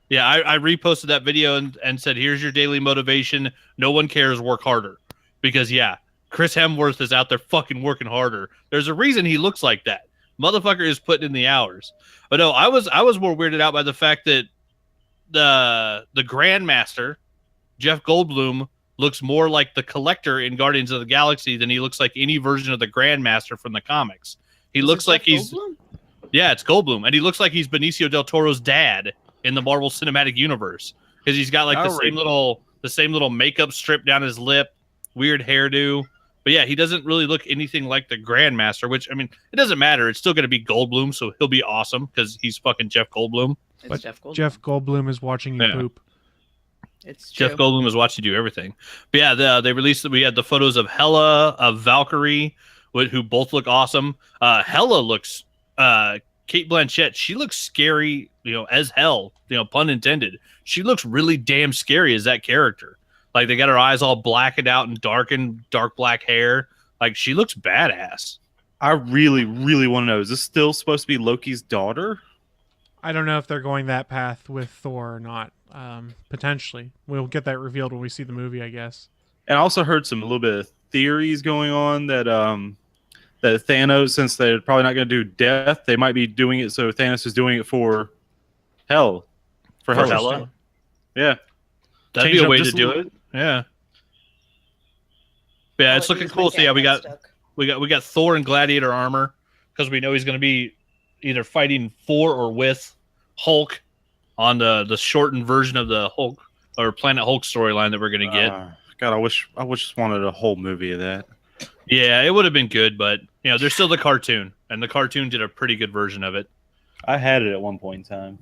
Yeah, I reposted that video and said, here's your daily motivation. No one cares, work harder. Because, Chris Hemsworth is out there fucking working harder. There's a reason he looks like that. Motherfucker is putting in the hours. But no, I was more weirded out by the fact that the Grandmaster, Jeff Goldblum, looks more like the Collector in Guardians of the Galaxy than he looks like any version of the Grandmaster from the comics. He looks like he's Goldblum? Yeah, it's Goldblum, and he looks like he's Benicio del Toro's dad in the Marvel Cinematic Universe because he's got like the same little makeup strip down his lip, weird hairdo. But yeah, he doesn't really look anything like the Grandmaster, which, I mean, it doesn't matter. It's still going to be Goldblum, so he'll be awesome because he's fucking Jeff Goldblum. But Jeff Goldblum is watching you poop. It's true. Jeff Goldblum is watching you do everything. But yeah, they released we had the photos of Hela, of Valkyrie, who both look awesome. Hela looks, Kate Blanchett, she looks scary, as hell, pun intended. She looks really damn scary as that character. Like, they got her eyes all blackened out and dark black hair. Like, she looks badass. I really, really want to know, is this still supposed to be Loki's daughter? I don't know if they're going that path with Thor or not. Potentially. We'll get that revealed when we see the movie, I guess. And I also heard a little bit of theories going on that that Thanos, since they're probably not going to do death, they might be doing it so Thanos is doing it for Hela. For Hela. Yeah. That'd be a way to do it. Yeah. Yeah, it's looking cool. So yeah, we got Thor in gladiator armor because we know he's going to be either fighting for or with Hulk on the shortened version of the Hulk or Planet Hulk storyline that we're going to get. God, I wish wanted a whole movie of that. Yeah, it would have been good, but there's still the cartoon, and the cartoon did a pretty good version of it. I had it at one point in time.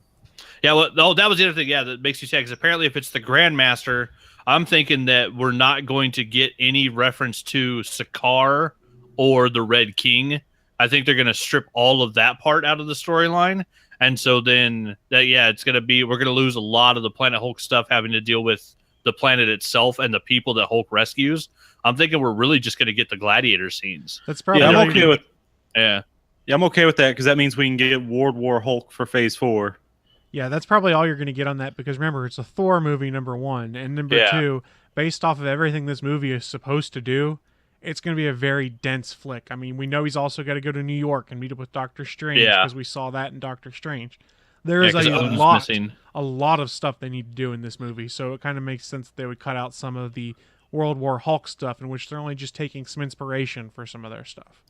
Yeah, well, that was the other thing. Yeah, that makes you sad because apparently, if it's the Grandmaster, I'm thinking that we're not going to get any reference to Sakaar or the Red King. I think they're going to strip all of that part out of the storyline, and so then it's going to be we're going to lose a lot of the Planet Hulk stuff having to deal with the planet itself and the people that Hulk rescues. I'm thinking we're really just going to get the gladiator scenes. That's probably I'm okay with. Yeah, I'm okay with that because that means we can get World War Hulk for Phase 4. Yeah, that's probably all you're going to get on that because remember, it's a Thor movie, number one, and number two, based off of everything this movie is supposed to do, it's going to be a very dense flick. I mean, we know he's also got to go to New York and meet up with Doctor Strange because we saw that in Doctor Strange. There is a lot of stuff they need to do in this movie, so it kind of makes sense that they would cut out some of the World War Hulk stuff, in which they're only just taking some inspiration for some of their stuff.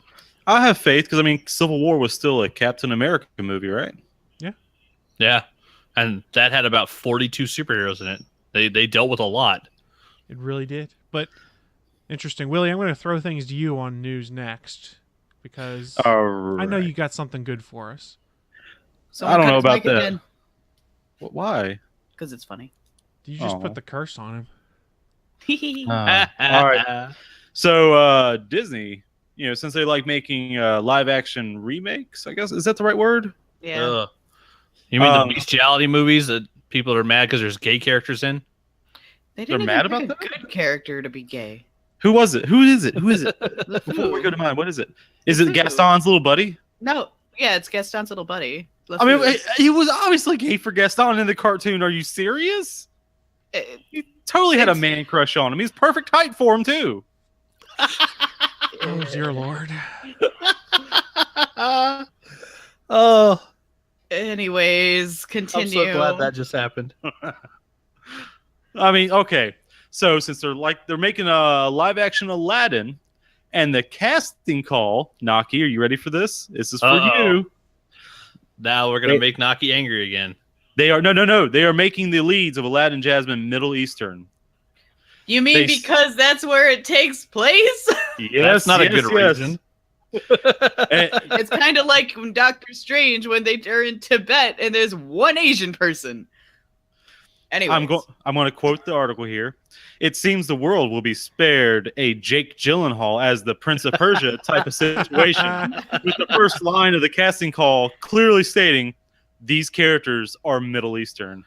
I have faith because, I mean, Civil War was still a Captain America movie, right? Yeah. Yeah. And that had about 42 superheroes in it. They dealt with a lot. It really did. But interesting. Willie, I'm going to throw things to you on news next because I know you got something good for us. I don't know about that. Why? Because it's funny. Did you just put the curse on him? All right. So Disney, since they like making live action remakes, I guess, is that the right word? Yeah. You mean the bestiality movies that people are mad because there's gay characters in? They're mad about that? Good character to be gay. Who was it? Who is it? Before we go to mine, what is it? Is it Gaston's little buddy? No. Yeah, it's Gaston's little buddy. I mean, he was obviously gay for Gaston in the cartoon. Are you serious? He totally had a man crush on him. He's perfect height for him, too. Oh, dear Lord. Oh. Anyways, continue. I'm so glad that just happened. I mean, okay. So since they're making a live action Aladdin, and the casting call, Naki, are you ready for this? This is for you. Now we're gonna make Naki angry again. They are no. They are making the leads of Aladdin Jasmine Middle Eastern. You mean because that's where it takes place? Yes, that's not a good reason. It's kind of like Doctor Strange when they are in Tibet and there's one Asian person. Anyway, I'm going to quote the article here. It seems the world will be spared a Jake Gyllenhaal as the Prince of Persia type of situation, with the first line of the casting call clearly stating these characters are Middle Eastern.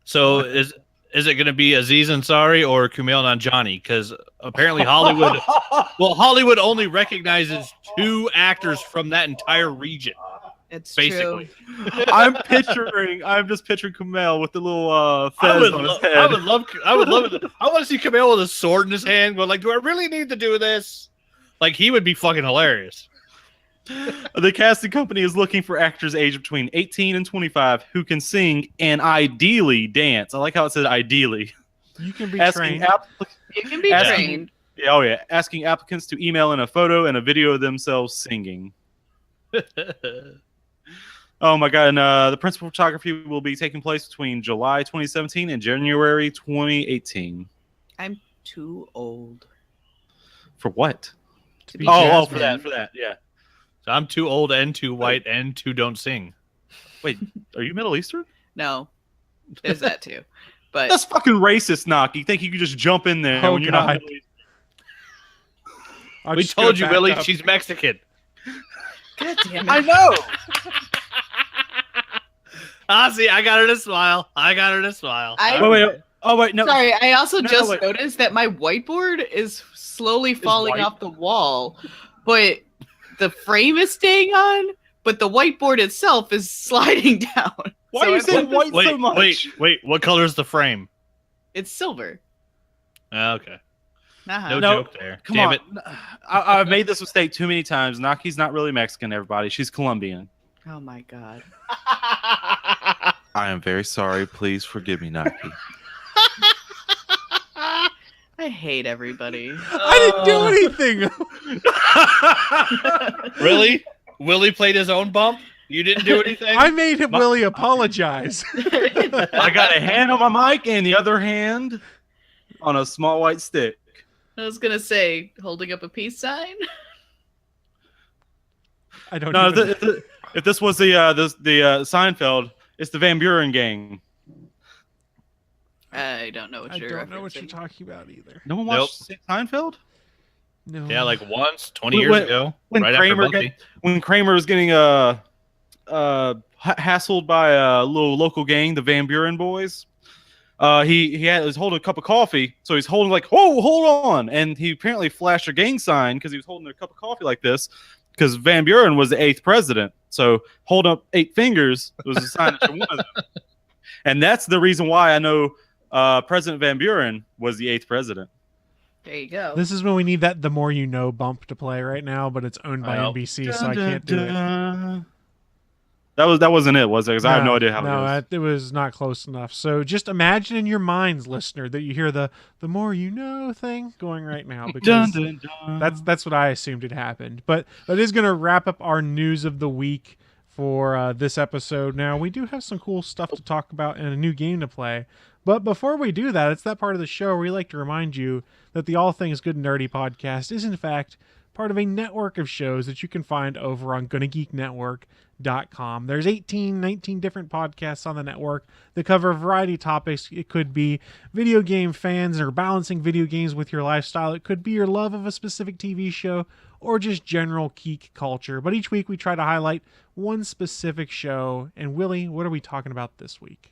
So is it going to be Aziz Ansari or Kumail Nanjiani? Because apparently Hollywood only recognizes 2 actors from that entire region. It's basically true. I'm just picturing Kumail with the little fez on his head. I would love it. I want to see Kumail with a sword in his hand, going like, "Do I really need to do this?" Like, he would be fucking hilarious. The casting company is looking for actors aged between 18 and 25 who can sing and ideally dance. I like how it said ideally. You can be trained. You can be trained. Oh yeah, asking applicants to email in a photo and a video of themselves singing. Oh my god! And the principal photography will be taking place between July 2017 and January 2018. I'm too old. For what? To be for that, yeah. So I'm too old and too white and too don't sing. Wait, are you Middle Eastern? No, there's that too. But that's fucking racist, Naki. You think you could just jump in there when you're not Middle Eastern? We told you, Willie, she's Mexican. God damn it. I know. See, I got her to smile. Wait, no. Sorry, I also noticed that my whiteboard is slowly falling off the wall, but the frame is staying on, but the whiteboard itself is sliding down. Why are you saying white so much? Wait, what color is the frame? It's silver. Okay. No joke there. Come Damn on. it. I've made this mistake too many times. Naki's not really Mexican, everybody. She's Colombian. Oh my god. I am very sorry. Please forgive me, Naki. I hate everybody. I didn't do anything. Really? Willie played his own bump? You didn't do anything? I made him Willie apologize. I got a hand on my mic and the other hand on a small white stick. I was gonna say, holding up a peace sign. I don't know. No, if this was the Seinfeld, it's the Van Buren gang. I don't know what you're talking about either. No one watched Seinfeld? No. Yeah, like once, 20 years ago, right after Buffy. When Kramer was getting hassled by a little local gang, the Van Buren boys. He was holding a cup of coffee, so he's holding like, "Oh, hold on!" And he apparently flashed a gang sign because he was holding a cup of coffee like this. Because Van Buren was the 8th president, so hold up 8 fingers was a sign that you're one of them. And that's the reason why I know President Van Buren was the 8th president. There you go. This is when we need that "The More You Know" bump to play right now, but it's owned by NBC, so I can't do it. That wasn't it, was it? Because I have no idea how it goes. It was not close enough. So just imagine in your minds, listener, that you hear the "more you know" thing going right now, because that's what I assumed had happened. But that is going to wrap up our news of the week for this episode. Now, we do have some cool stuff to talk about and a new game to play. But before we do that, it's that part of the show where we like to remind you that the All Things Good and Nerdy podcast is, in fact, part of a network of shows that you can find over on Gonna Geek Network.com. There's 19 different podcasts on the network that cover a variety of topics. It could be video game fans or balancing video games with your lifestyle. It could be your love of a specific TV show or just general geek culture. But each week we try to highlight one specific show. And Willie, what are we talking about this week?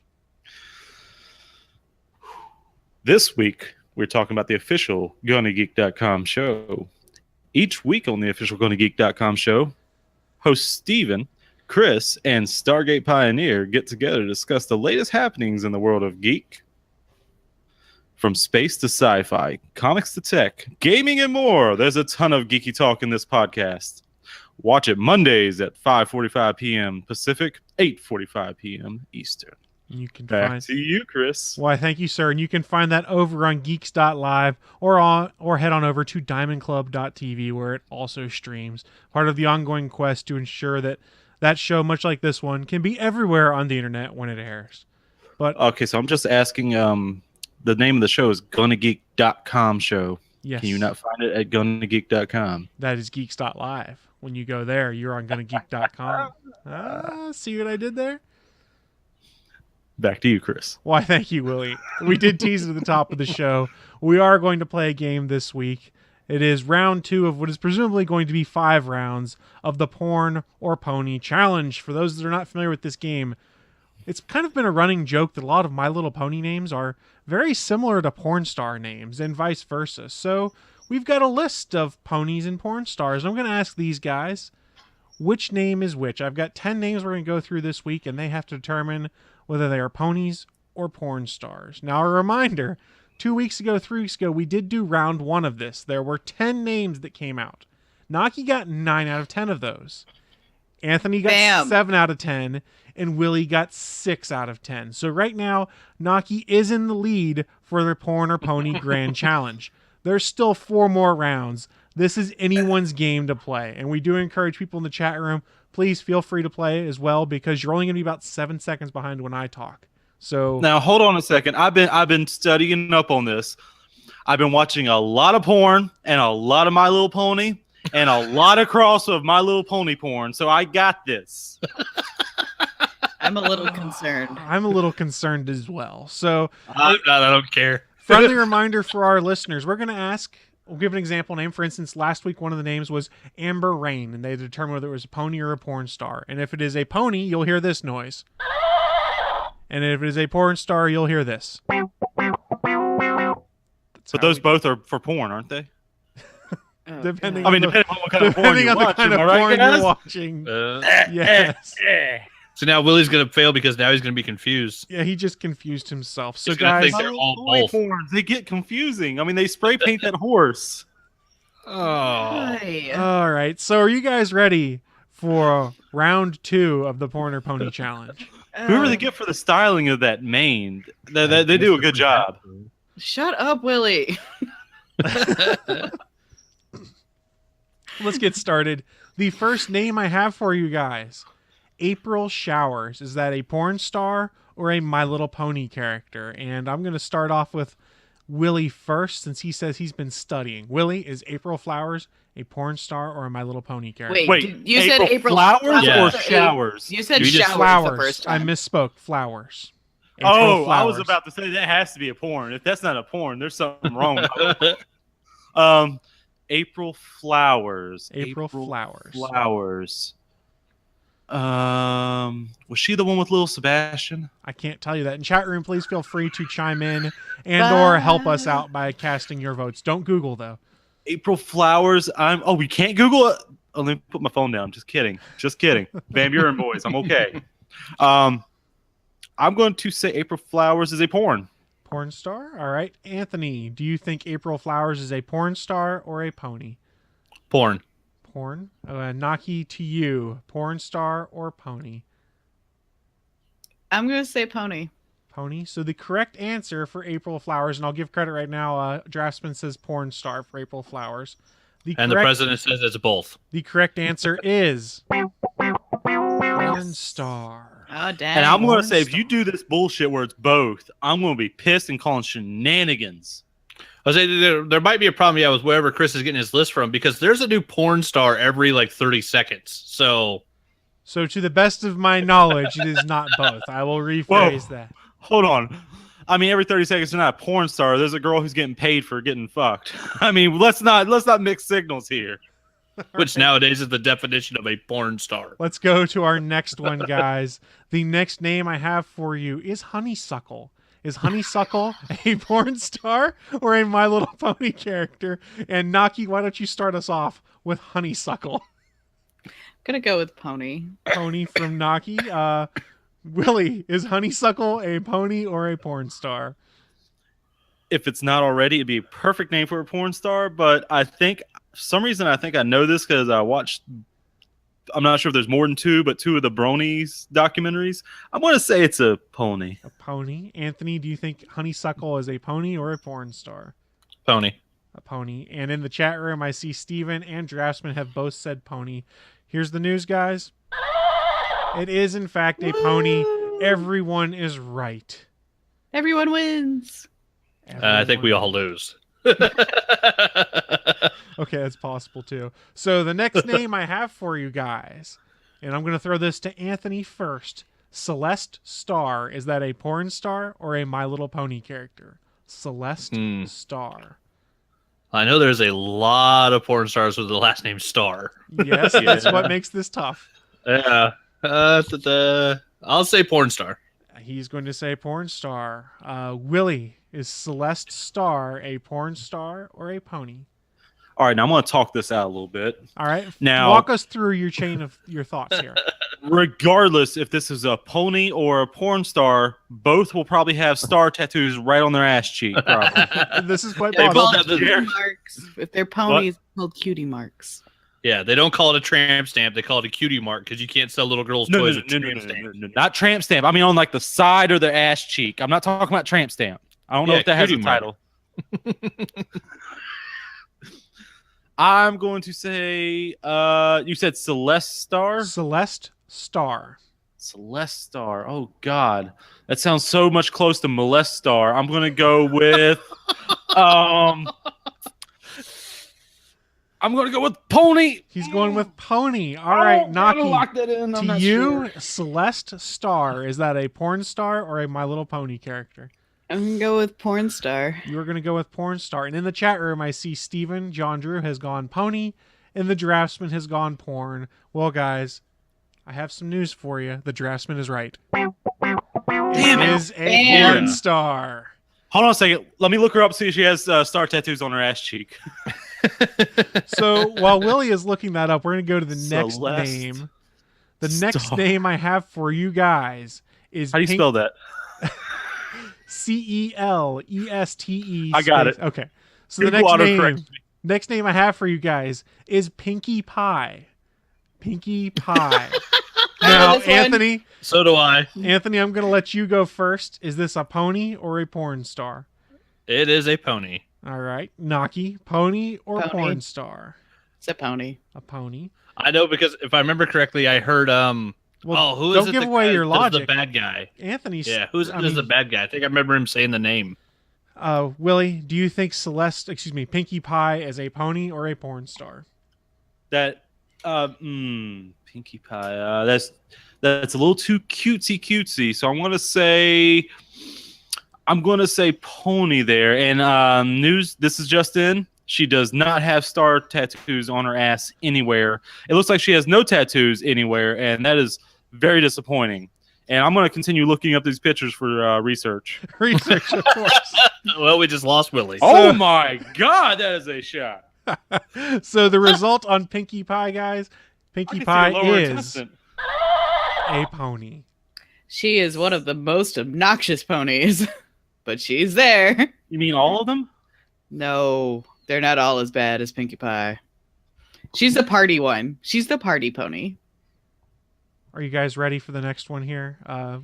This week, we're talking about the official GonnaGeek.com show. Each week on the official GonnaGeek.com show, hosts Steven, Chris, and Stargate Pioneer get together to discuss the latest happenings in the world of geek. From space to sci-fi, comics to tech, gaming, and more, there's a ton of geeky talk in this podcast. Watch it Mondays at 5:45 p.m. Pacific, 8:45 p.m. Eastern. You can Back to you, Chris. Why, thank you, sir. And you can find that over on geeks.live or head on over to diamondclub.tv, where it also streams. Part of the ongoing quest to ensure that that show, much like this one, can be everywhere on the internet when it airs. But okay, so I'm just asking, the name of the show is GonnaGeek.com show. Yes. Can you not find it at GonnaGeek.com? That is geeks.live. When you go there, you're on GonnaGeek.com. See what I did there? Back to you, Chris. Why, thank you, Willie. We did tease it at the top of the show. We are going to play a game this week. It is round 2 of what is presumably going to be 5 rounds of the Porn or Pony Challenge. For those that are not familiar with this game, it's kind of been a running joke that a lot of My Little Pony names are very similar to porn star names and vice versa. So we've got a list of ponies and porn stars. I'm going to ask these guys which name is which. I've got 10 names we're going to go through this week, and they have to determine whether they are ponies or porn stars. Now, a reminder, 3 weeks ago, we did do round 1 of this. There were 10 names that came out. Naki got 9 out of 10 of those. Anthony got 7 out of 10, and Willie got 6 out of 10. So right now, Naki is in the lead for the Porn or Pony Grand Challenge. There's still 4 more rounds. This is anyone's game to play, and we do encourage people in the chat room, please feel free to play as well, because you're only going to be about 7 seconds behind when I talk. So now, hold on a second. I've been studying up on this. I've been watching a lot of porn and a lot of My Little Pony and a lot of cross of My Little Pony porn. So I got this. I'm a little concerned. I'm a little concerned as well. So I don't care. Friendly reminder for our listeners: we're going to ask. We'll give an example name. For instance, last week one of the names was Amber Rain, and they determined whether it was a pony or a porn star. And if it is a pony, you'll hear this noise. And if it is a porn star, you'll hear this. So those both are for porn, aren't they? Depending on what kind of porn you're watching. Yes. So now Willie's going to fail because now he's going to be confused. Yeah, he just confused himself. So he's gonna guys, think they're all both. Porns, they get confusing. I mean, they spray paint that horse. Oh. All right. So are you guys ready for round 2 of the Porn or Pony Challenge? Whoever they get for the styling of that mane, they do a good job. Shut up, Willie. Let's get started. The first name I have for you guys, April Showers. Is that a porn star or a My Little Pony character? And I'm going to start off with Willie first, since he says he's been studying. Willie, is April Flowers a porn star or a My Little Pony character? Wait, you said April Flowers Yeah. or Showers? You said You just showers Flowers. the first I time. misspoke. Flowers. April Oh, I Flowers. was about to say that has to be a porn. If that's not a porn, there's something wrong with it. April Flowers. April Flowers. Flowers. Was she the one with little Sebastian? I can't tell you that. In chat room, please feel free to chime in and or help us out by casting your votes. Don't Google, though. April Flowers. We can't Google it. Oh, let me put my phone down. Just kidding. Van Buren boys. I'm okay. I'm going to say April Flowers is a porn. Porn star. All right. Anthony, do you think April Flowers is a porn star or a pony? Porn. Porn. Naki, to you. Porn star or pony? I'm going to say pony. Pony. So the correct answer for April Flowers, and I'll give credit right now, Draftsman says porn star for April Flowers. The president says it's both. The correct answer is porn star. Oh, dang. And I'm going to say, if you do this bullshit where it's both, I'm going to be pissed and calling shenanigans. I was saying there might be a problem, with wherever Chris is getting his list from, because there's a new porn star every 30 seconds. So to the best of my knowledge, it is not both. I will rephrase that. Hold on. I mean, every 30 seconds, they're not a porn star. There's a girl who's getting paid for getting fucked. I mean, let's not mix signals here. Which nowadays is the definition of a porn star. Let's go to our next one, guys. The next name I have for you is Honeysuckle. Is Honeysuckle a porn star or a My Little Pony character? And Naki, why don't you start us off with Honeysuckle? I'm going to go with pony. Pony from Naki. Willie, is Honeysuckle a pony or a porn star? If it's not already, it'd be a perfect name for a porn star. But I think, for some reason, I know this because I watched, I'm not sure if there's more than two, but two of the Bronies documentaries. I'm going to say it's a pony. A pony. Anthony, do you think Honeysuckle is a pony or a porn star? Pony. A pony. And in the chat room, I see Steven and Draftsman have both said pony. Here's the news, guys. It is, in fact, a pony. Everyone is right. Everyone wins. I think we all lose. Okay, that's possible, too. So the next name I have for you guys, and I'm going to throw this to Anthony first. Celeste Star. Is that a porn star or a My Little Pony character? Celeste Star. I know there's a lot of porn stars with the last name Star. Yes, that's what makes this tough. Yeah. I'll say porn star. He's going to say porn star. Willie, is Celeste Star a porn star or a pony? All right, now I'm going to talk this out a little bit. All right, now walk us through your chain of your thoughts here. Regardless if this is a pony or a porn star, both will probably have star tattoos right on their ass cheek. Probably. This is quite They both possible. have Cutie marks. If they're ponies, it's called cutie marks. Yeah, they don't call it a tramp stamp. They call it a cutie mark because you can't sell little girls' toys with tramp stamp. No, not tramp stamp. I mean on the side or their ass cheek. I'm not talking about tramp stamp. I don't know if that has a title. I'm going to say, you said Celeste Star? Celeste Star. Celeste Star. Oh, God. That sounds so much close to Molest Star. I'm going to go with, I'm going to go with Pony. He's going with Pony. All right, Naki. Lock that in. I'm to not you, sure. Celeste Star. Is that a porn star or a My Little Pony character? I'm going to go with porn star. You are going to go with porn star. And in the chat room, I see Steven, John Drew has gone pony, and the Draftsman has gone porn. Well, guys, I have some news for you. The Draftsman is right. Damn it. Is a porn star. Hold on a second. Let me look her up, see if she has star tattoos on her ass cheek. So while Willie is looking that up, we're going to go to the next Celeste name. The next name I have for you guys is How do you spell that? Celeste. I got it. Okay. So the next name I have for you guys is Pinkie Pie. Pinkie Pie. Now, Anthony. So do I. Anthony, I'm going to let you go first. Is this a pony or a porn star? It is a pony. All right. Naki, pony or Pony. porn star? It's a pony. A pony. I know because if I remember correctly, I heard Well, who don't is it? give the away guy your that is logic. The bad guy. Anthony's. Yeah, who's the bad guy? I think I remember him saying the name. Willie, do you think Pinkie Pie is a pony or a porn star? That Pinkie Pie. That's a little too cutesy. So I'm gonna say pony there. And news. This is just in. She does not have star tattoos on her ass anywhere. It looks like she has no tattoos anywhere, and that is very disappointing. And I'm going to continue looking up these pictures for research. Research, of course. Well, we just lost Willie. Oh my God, that is a shot. So the result on Pinkie Pie, guys, Pinkie Pie is a pony. She is one of the most obnoxious ponies. but she's there. You mean all of them? No, they're not all as bad as Pinkie Pie. She's the party one. She's the party pony. Are you guys ready for the next one here?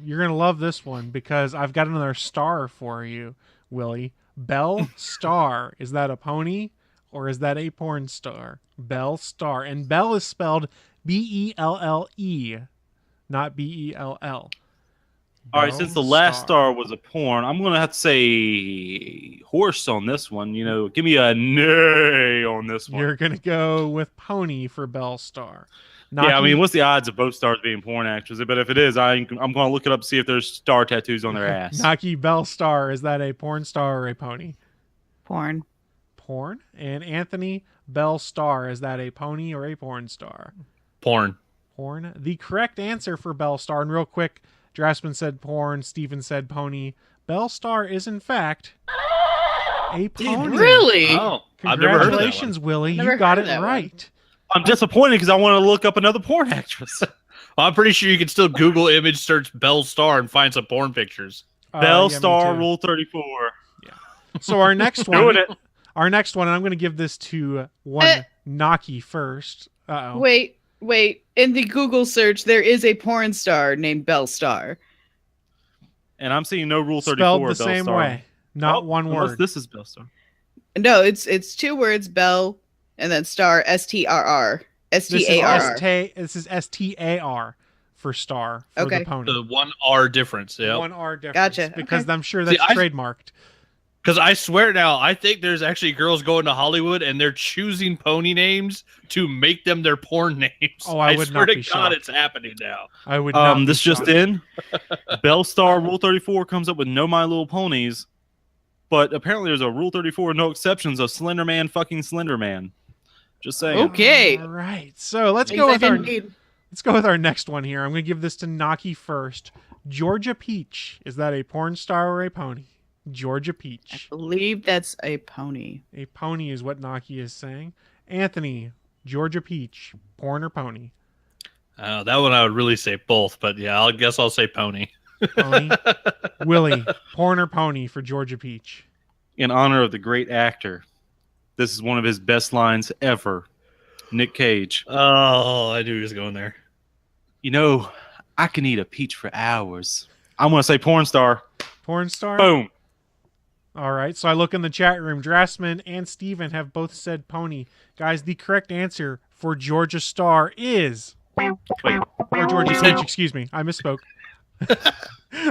You're going to love this one because I've got another star for you, Willie. Belle Star. Is that a pony or is that a porn star? Belle Star. And Belle is spelled B-E-L-L-E, not B-E-L-L. All right, since the last star was a porn, I'm going to have to say horse on this one. You know, give me a nay on this one. You're going to go with pony for Belle Star. Naki, yeah, I mean, what's the odds of both stars being porn actresses? But if it is, I'm going to look it up to see if there's star tattoos on their ass. Naki, Belle Star, is that a porn star or a pony? Porn. Porn. And Anthony, Belle Star, is that a pony or a porn star? Porn. Porn. The correct answer for Belle Star, and real quick, Drasman said porn, Steven said pony. Belle Star is, in fact, a pony. Really? Oh, I've never heard of that one. Congratulations, Willie. Never You got heard it of that right. I'm disappointed because I want to look up another porn actress. I'm pretty sure you can still Google image search Belle Star and find some porn pictures. Belle Yeah, me Star too. Rule 34. So our next one, Doing it. our next one, and I'm going to give this to one Naki first. Uh-oh. Wait. In the Google search, there is a porn star named Belle Star. And I'm seeing no Rule 34. Spelled the Belle same Star. way, not one unless word. This is Belle Star. No, it's 2 words, Belle, and then star, S-T-R-R. S-T-A-R-R. This is S-T-A-R for star for Okay. the pony. The 1 R difference. Yeah. One R difference. Gotcha. Because Okay. I'm sure that's See, trademarked. Because I swear now, I think there's actually girls going to Hollywood and they're choosing pony names to make them their porn names. Oh, I would swear not to be God, shocked. it's happening now. I would not. This be just shocked. in. Belle Star Rule 34 comes up with no My Little Ponies, but apparently there's a Rule 34 no exceptions of Slender Man fucking Slender Man. Just saying. Okay. All right. So let's Things go I with our didn't need. let's go with our next one here. I'm going to give this to Naki first. Georgia Peach. Is that a porn star or a pony? Georgia I Peach. believe that's a pony. A pony is what Naki is saying. Anthony, Georgia Peach, porn or pony? That one I would really say both, but yeah, I guess I'll say pony. Pony. Willie, porn or pony for Georgia Peach? In honor of the great actor, this is one of his best lines ever. Nick Cage. Oh, I knew he was going there. You know, I can eat a peach for hours. I'm going to say porn star. Porn star? Boom. All right, so I look in the chat room. Drasman and Steven have both said pony. Guys, the correct answer for Georgia Star is... Wait. Or Georgia Peach, excuse me. I misspoke.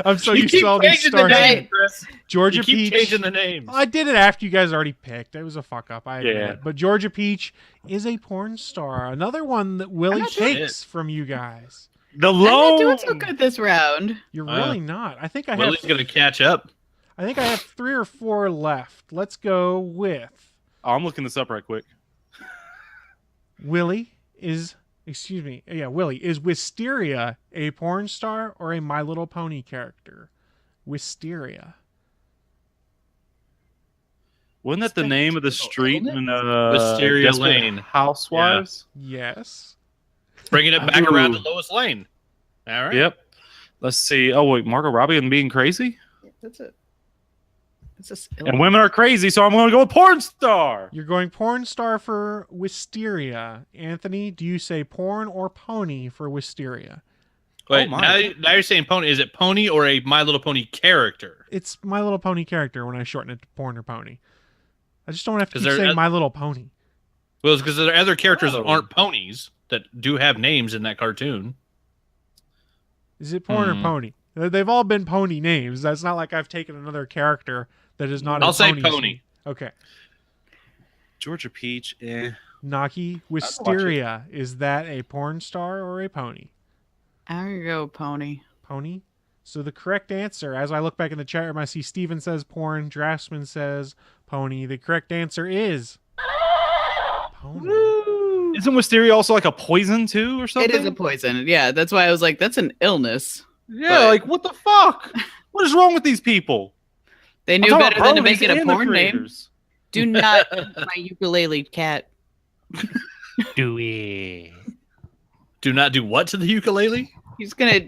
I'm so used keep to all these changing the stars. name, Chris. Georgia You keep Peach. changing the names. I did it after you guys already picked. It was a fuck up. I admit Yeah. it. But Georgia Peach is a porn star. Another one that Willie not doing takes from you guys. The I'm not doing loan. so good this round. You're Wow. really not. I think I Willie's have. going to catch up. I think I have 3 or 4 left. Let's go with Oh, I'm looking this up right quick. Willie is. Excuse me. Yeah, Willie is Wisteria a porn star or a My Little Pony character? Wisteria. Wasn't that the name of the street in Wisteria Desperate Lane. Housewives? Yes. Bringing it back around to Ooh. Lois Lane. All right. Yep. Let's see. Oh wait, Margot Robbie and being crazy, That's it. It's just and women are crazy, so I'm going to go with porn star. You're going porn star for Wisteria. Anthony, do you say porn or pony for Wisteria? Wait, Oh, my. now you're saying pony. Is it pony or a My Little Pony character? It's My Little Pony character when I shorten it to porn or pony. I just don't have to 'Cause keep there- saying My Little Pony. Well, it's because there are other characters that Oh. aren't ponies that do have names in that cartoon. Is it porn or Hmm. pony? They've all been pony names. That's not like I've taken another character that is not. I'll a say pony. pony. Okay. Georgia Peach. Eh. Naki, Wisteria. Is that a porn star or a pony? I'm gonna go pony. Pony. So the correct answer, as I look back in the chat room, I see Steven says porn, Draftsman says pony. The correct answer is pony. Isn't Wisteria also like a poison too, or something? It is a poison. Yeah, that's why I was like, that's an illness. Yeah, but- like what the fuck? What is wrong with these people? They I'm knew talking better than to about make it bronies a and the porn name. creators. Do not eat my ukulele cat. Do it. Do not do what to the ukulele? He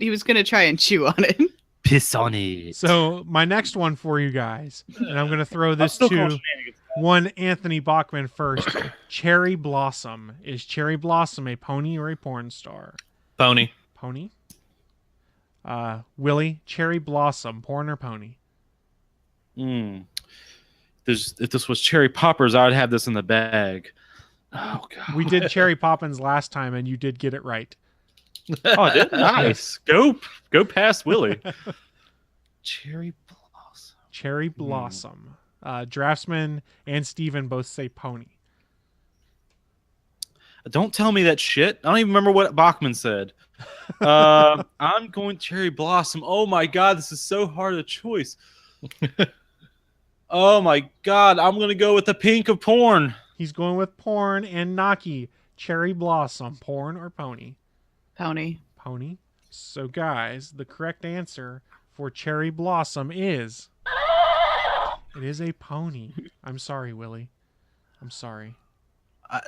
was gonna try and chew on it. Piss on it. So my next one for you guys, and I'm going to throw this still call to shenanigans. one Anthony Bachman first. Cherry Blossom. Is Cherry Blossom a pony or a porn star? Pony. Pony. Willie, Cherry Blossom, porn or pony? If this was Cherry Poppers, I would have this in the bag. Oh god. We did Cherry Poppins last time, and you did get it right. Oh, I did? Nice. Go past Willie. Cherry Blossom. Cherry Blossom. Draftsman and Steven both say pony. Don't tell me that shit. I don't even remember what Bachman said. I'm going Cherry Blossom. Oh my god, this is so hard a choice. Oh my god, I'm gonna go with the pink of porn. He's going with porn and Naki. Cherry Blossom, porn or pony? Pony. Pony. So guys, the correct answer for Cherry Blossom is... It is a pony. I'm sorry, Willie. I'm sorry.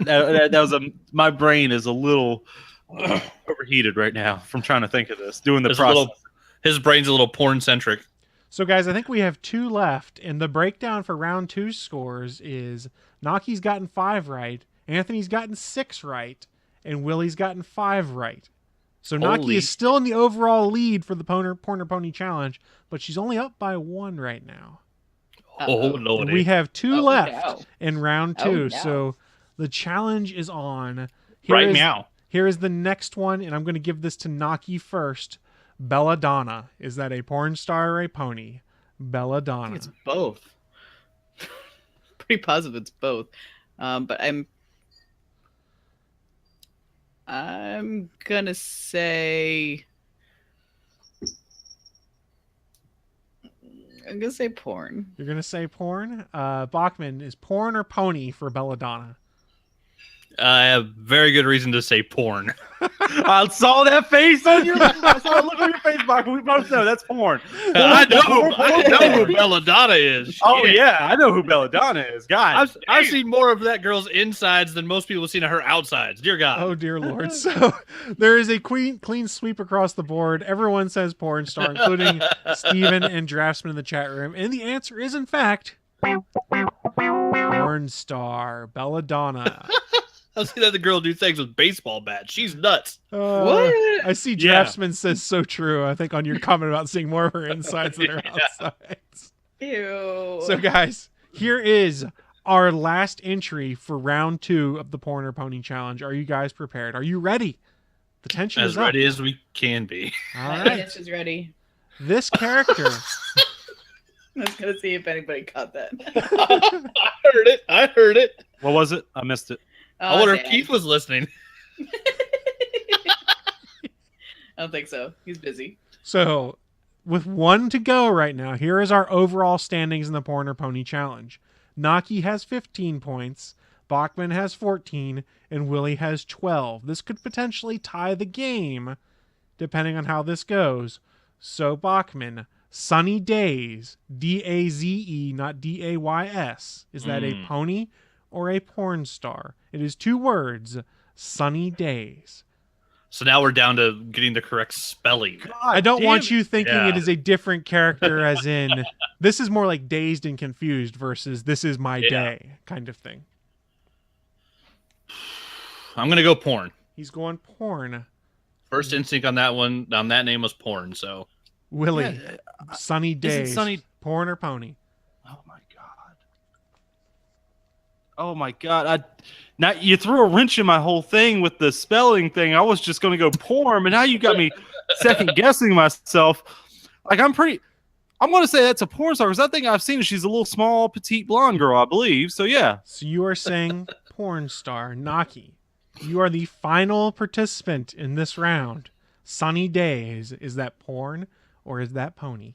That was my brain is a little overheated right now from trying to think of this, doing the process. His brain's a little porn centric. So guys, I think we have 2 left, and the breakdown for round 2 scores is Naki's gotten 5 right, Anthony's gotten 6 right, and Willie's gotten 5 right. So Naki is still in the overall lead for the Porn or Pony challenge, but she's only up by 1 right now. Oh, Lordy. We have 2 left in round 2, so the challenge is on. Here is the next one, and I'm going to give this to Naki first. Belladonna. Is that a porn star or a pony? Belladonna. It's both. Pretty positive it's both. But I'm gonna say porn. You're gonna say porn? Bachman, is porn or pony for Belladonna? I have very good reason to say porn. I saw that face on your. I saw a look on your face, Bachman. We both know that's porn. I know who Belladonna is. Oh Shit. yeah, I know who Belladonna is. God, I've seen more of that girl's insides than most people have seen of her outsides. Dear God. Oh dear Lord. So there is a clean sweep across the board. Everyone says porn star, including Steven and Draftsman in the chat room. And the answer is in fact porn star, Belladonna. I've seen that the girl do things with baseball bats. She's nuts. What? I see Draftsman says so true, I think, on your comment about seeing more of her insides than her outsides. Ew. So guys, here is our last entry for round 2 of the Porn or Pony challenge. Are you guys prepared? Are you ready? The tension is up. As ready as we can be. All My right. guess is ready. This character... I was gonna see if anybody caught that. I heard it. what was it? I missed it. I wonder if damn. Keith was listening. I don't think so. He's busy. So, with 1 to go right now, here is our overall standings in the Porn or Pony challenge. Naki has 15 points, Bachman has 14, and Willie has 12. This could potentially tie the game, depending on how this goes. So, Bachman, Sunny Days, D-A-Z-E, not D-A-Y-S. Is that a pony or a porn star? It is 2 words, Sunny Days. So now we're down to getting the correct spelling. I don't want you thinking Yeah. it is a different character, as in, this is more like Dazed and Confused versus this is my day kind of thing. I'm going to go porn. He's going porn. First instinct on that one, on that name was porn, so. Willie, Sunny Days, porn or pony? Oh my god. Oh my god. Now you threw a wrench in my whole thing with the spelling thing. I was just going to go porn, but now you got me second guessing myself. Like I'm going to say that's a porn star because that thing I've seen, she's a little small, petite blonde girl, I believe. So yeah. So you are saying porn star. Naki, you are the final participant in this round. Sunny Days, is that porn or is that pony?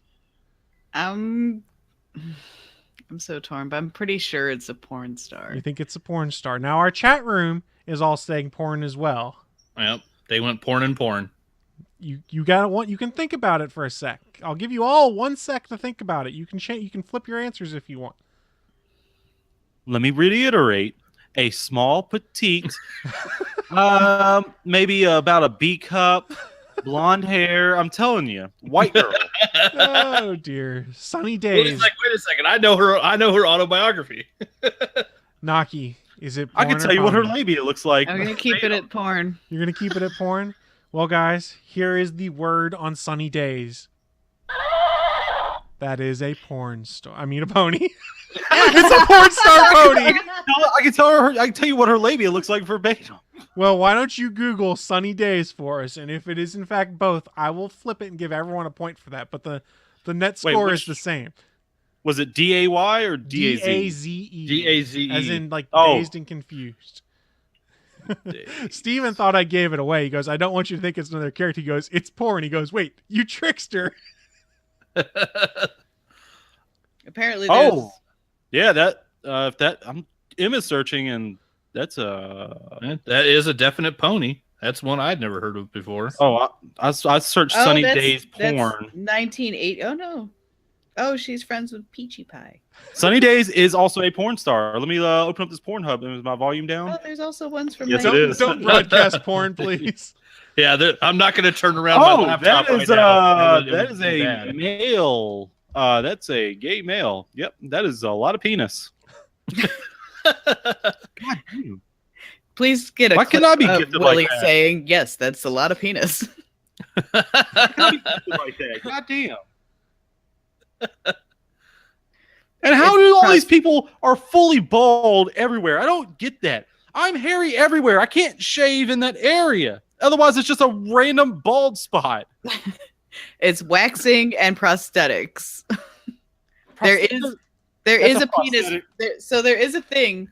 I'm so torn, but I'm pretty sure it's a porn star. You think it's a porn star. Now our chat room is all saying porn as well. Yep, they went porn and porn. You can think about it for a sec. I'll give you all 1 sec to think about it. You can flip your answers if you want. Let me reiterate. A small, petite, maybe about a B cup, blonde hair. I'm telling you, white girl. Oh dear, Sunny Willie's Days. like, wait a second, I know her autobiography. Naki, is it? I Porn can or tell you what her pony? labia looks like. I'm gonna keep it at porn. You're gonna keep it at porn. Well, guys, here is the word on Sunny Days. That is a porn star. I mean, a pony. It's a porn star pony. I can tell her. I can tell you what her labia looks like verbatim. Well, why don't you Google Sunny Days for us? And if it is in fact both, I will flip it and give everyone a point for that. But the net score is the same. Was it D-A-Y or D-A-Z? D-A-Z-E. D-A-Z-E. As in, like, Oh. dazed and confused. Steven thought I gave it away. He goes, I don't want you to think it's another character. He goes, it's porn. He goes, wait, you trickster. Apparently, there's Yeah, that if that I'm image searching and that's that is a definite pony. That's one I'd never heard of before. I searched Sunny Days that's porn. 1980. Oh no. Oh, she's friends with Peachy Pie. Sunny Days is also a porn star. Let me open up this Pornhub. Is my volume down? Oh, there's also ones from. Yes, it is. Don't broadcast porn, please. Yeah, I'm not going to turn around my laptop that is right now. that is a male. That's a gay male. Yep, that is a lot of penis. God damn. Please get a Why clip can I be of gifted like Willie that? saying, yes, that's a lot of penis. Why can I be gifted like that? God damn. And how do all these people are fully bald everywhere? I don't get that. I'm hairy everywhere. I can't shave in that area. Otherwise, it's just a random bald spot. It's waxing and prosthetics. there is a penis. There is a thing,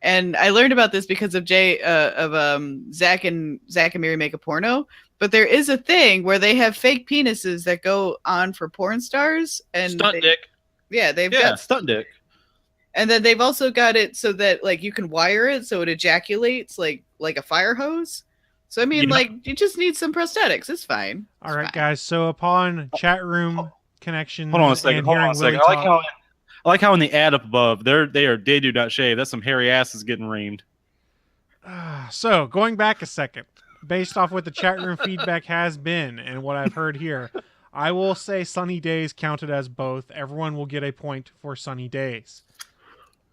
and I learned about this because of Zach and Miri Make a Porno. But there is a thing where they have fake penises that go on for porn stars and Stunt dick. Yeah, they've Yeah, got stunt dick. and then they've also got it so that like you can wire it so it ejaculates like a fire hose. So I mean, like you just need some prosthetics. It's fine. All right, guys. So upon chat room connection, Hold on a second. Hold on a second. I like how in the ad up above, they do not shave. That's some hairy asses getting reamed. So going back a second, based off what the chat room feedback has been and what I've heard here, I will say Sunny Days counted as both. Everyone will get a point for Sunny Days.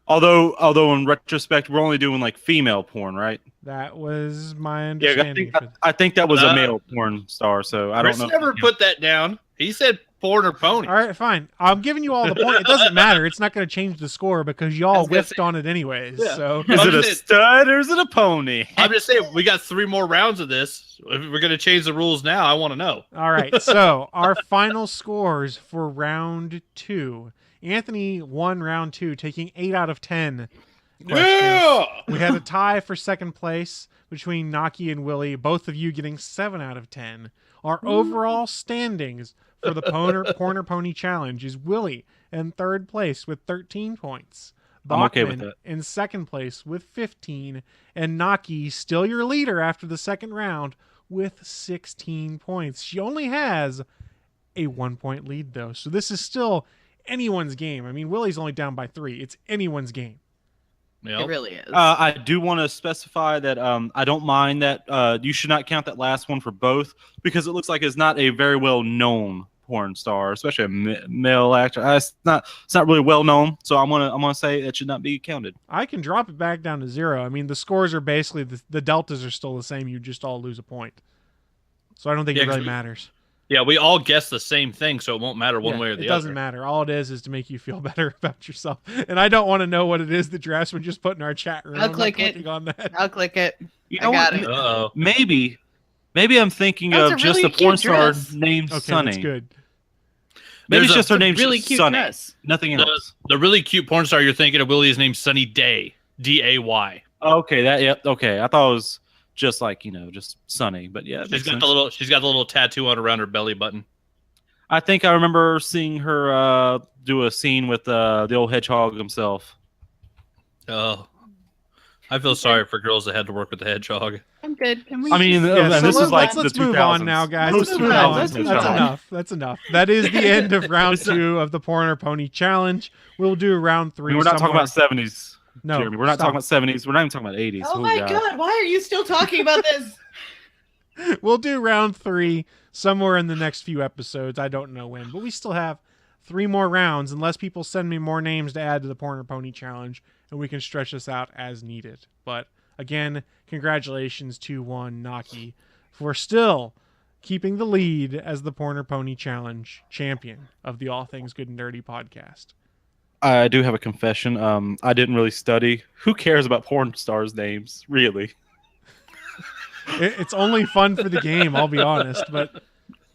Although in retrospect, we're only doing like female porn, right? That was my understanding. Yeah, I think that was a male porn star, so I don't know. Chris never put that down. He said porn or pony. All right, fine. I'm giving you all the point. It doesn't matter. It's not going to change the score because y'all whiffed on it anyways. Yeah. So Is it a stud or is it a pony? I'm just saying, we got 3 more rounds of this. If we're going to change the rules now, I want to know. all right. So our final scores for round 2. Anthony won round 2, taking 8 out of 10 questions. Yeah! We had a tie for second place between Naki and Willie, both of you getting 7 out of 10. Our overall standings for the Porn or Pony Challenge is Willie in third place with 13 points. I'm okay with Bachman that. in second place with 15. And Naki, still your leader after the second round, with 16 points. She only has a 1-point lead, though. So this is still anyone's game. I mean, Willie's only down by 3. It's anyone's game. Yep. It really is. I do want to specify that I don't mind that you should not count that last one for both because it looks like it's not a very well known porn star, especially a male actor. It's not really well known, so I'm gonna say it should not be counted. I can drop it back down to 0. I mean, the scores are basically the deltas are still the same. You just all lose a point. So I don't think it really matters. Yeah, we all guess the same thing, so it won't matter one way or the other. It doesn't matter. All it is to make you feel better about yourself. And I don't want to know what it is that Dressman just put in our chat room. I'll click it. On that. I'll click it. You I know got what? it. Uh-oh. Maybe I'm thinking That's of a just really a porn cute star dress. named Okay, Sunny. that's good. Maybe it's just her name's really just cute Sunny. dress. Nothing else. The really cute porn star you're thinking of, Willie, is named Sunny Day. D-A-Y. Okay, okay. I thought it was just like just Sunny, but yeah, She's got the little tattoo on around her belly button. I think I remember seeing her do a scene with the old hedgehog himself. Oh, I feel sorry for girls that had to work with the hedgehog. I'm good. Can we? I mean, Yeah, this so is like let's the move 2000s. on now, guys. Post Let's move on. 2000s That's hedgehog. enough. That's enough. That is the end of round 2 of the Porn or Pony Challenge. We'll do round 3. We're not talking about 70s. No, Jeremy. We're not stop. talking about 70s. We're not even talking about 80s. Oh my God! Why are you still talking about this? We'll do round 3 somewhere in the next few episodes. I don't know when, but we still have 3 more rounds unless people send me more names to add to the Porn Pony Challenge, and we can stretch this out as needed. But again, congratulations to one Naki for still keeping the lead as the Porn Pony Challenge champion of the All Things Good and Nerdy podcast. I do have a confession. I didn't really study. Who cares about porn stars' names, really? It's only fun for the game, I'll be honest, but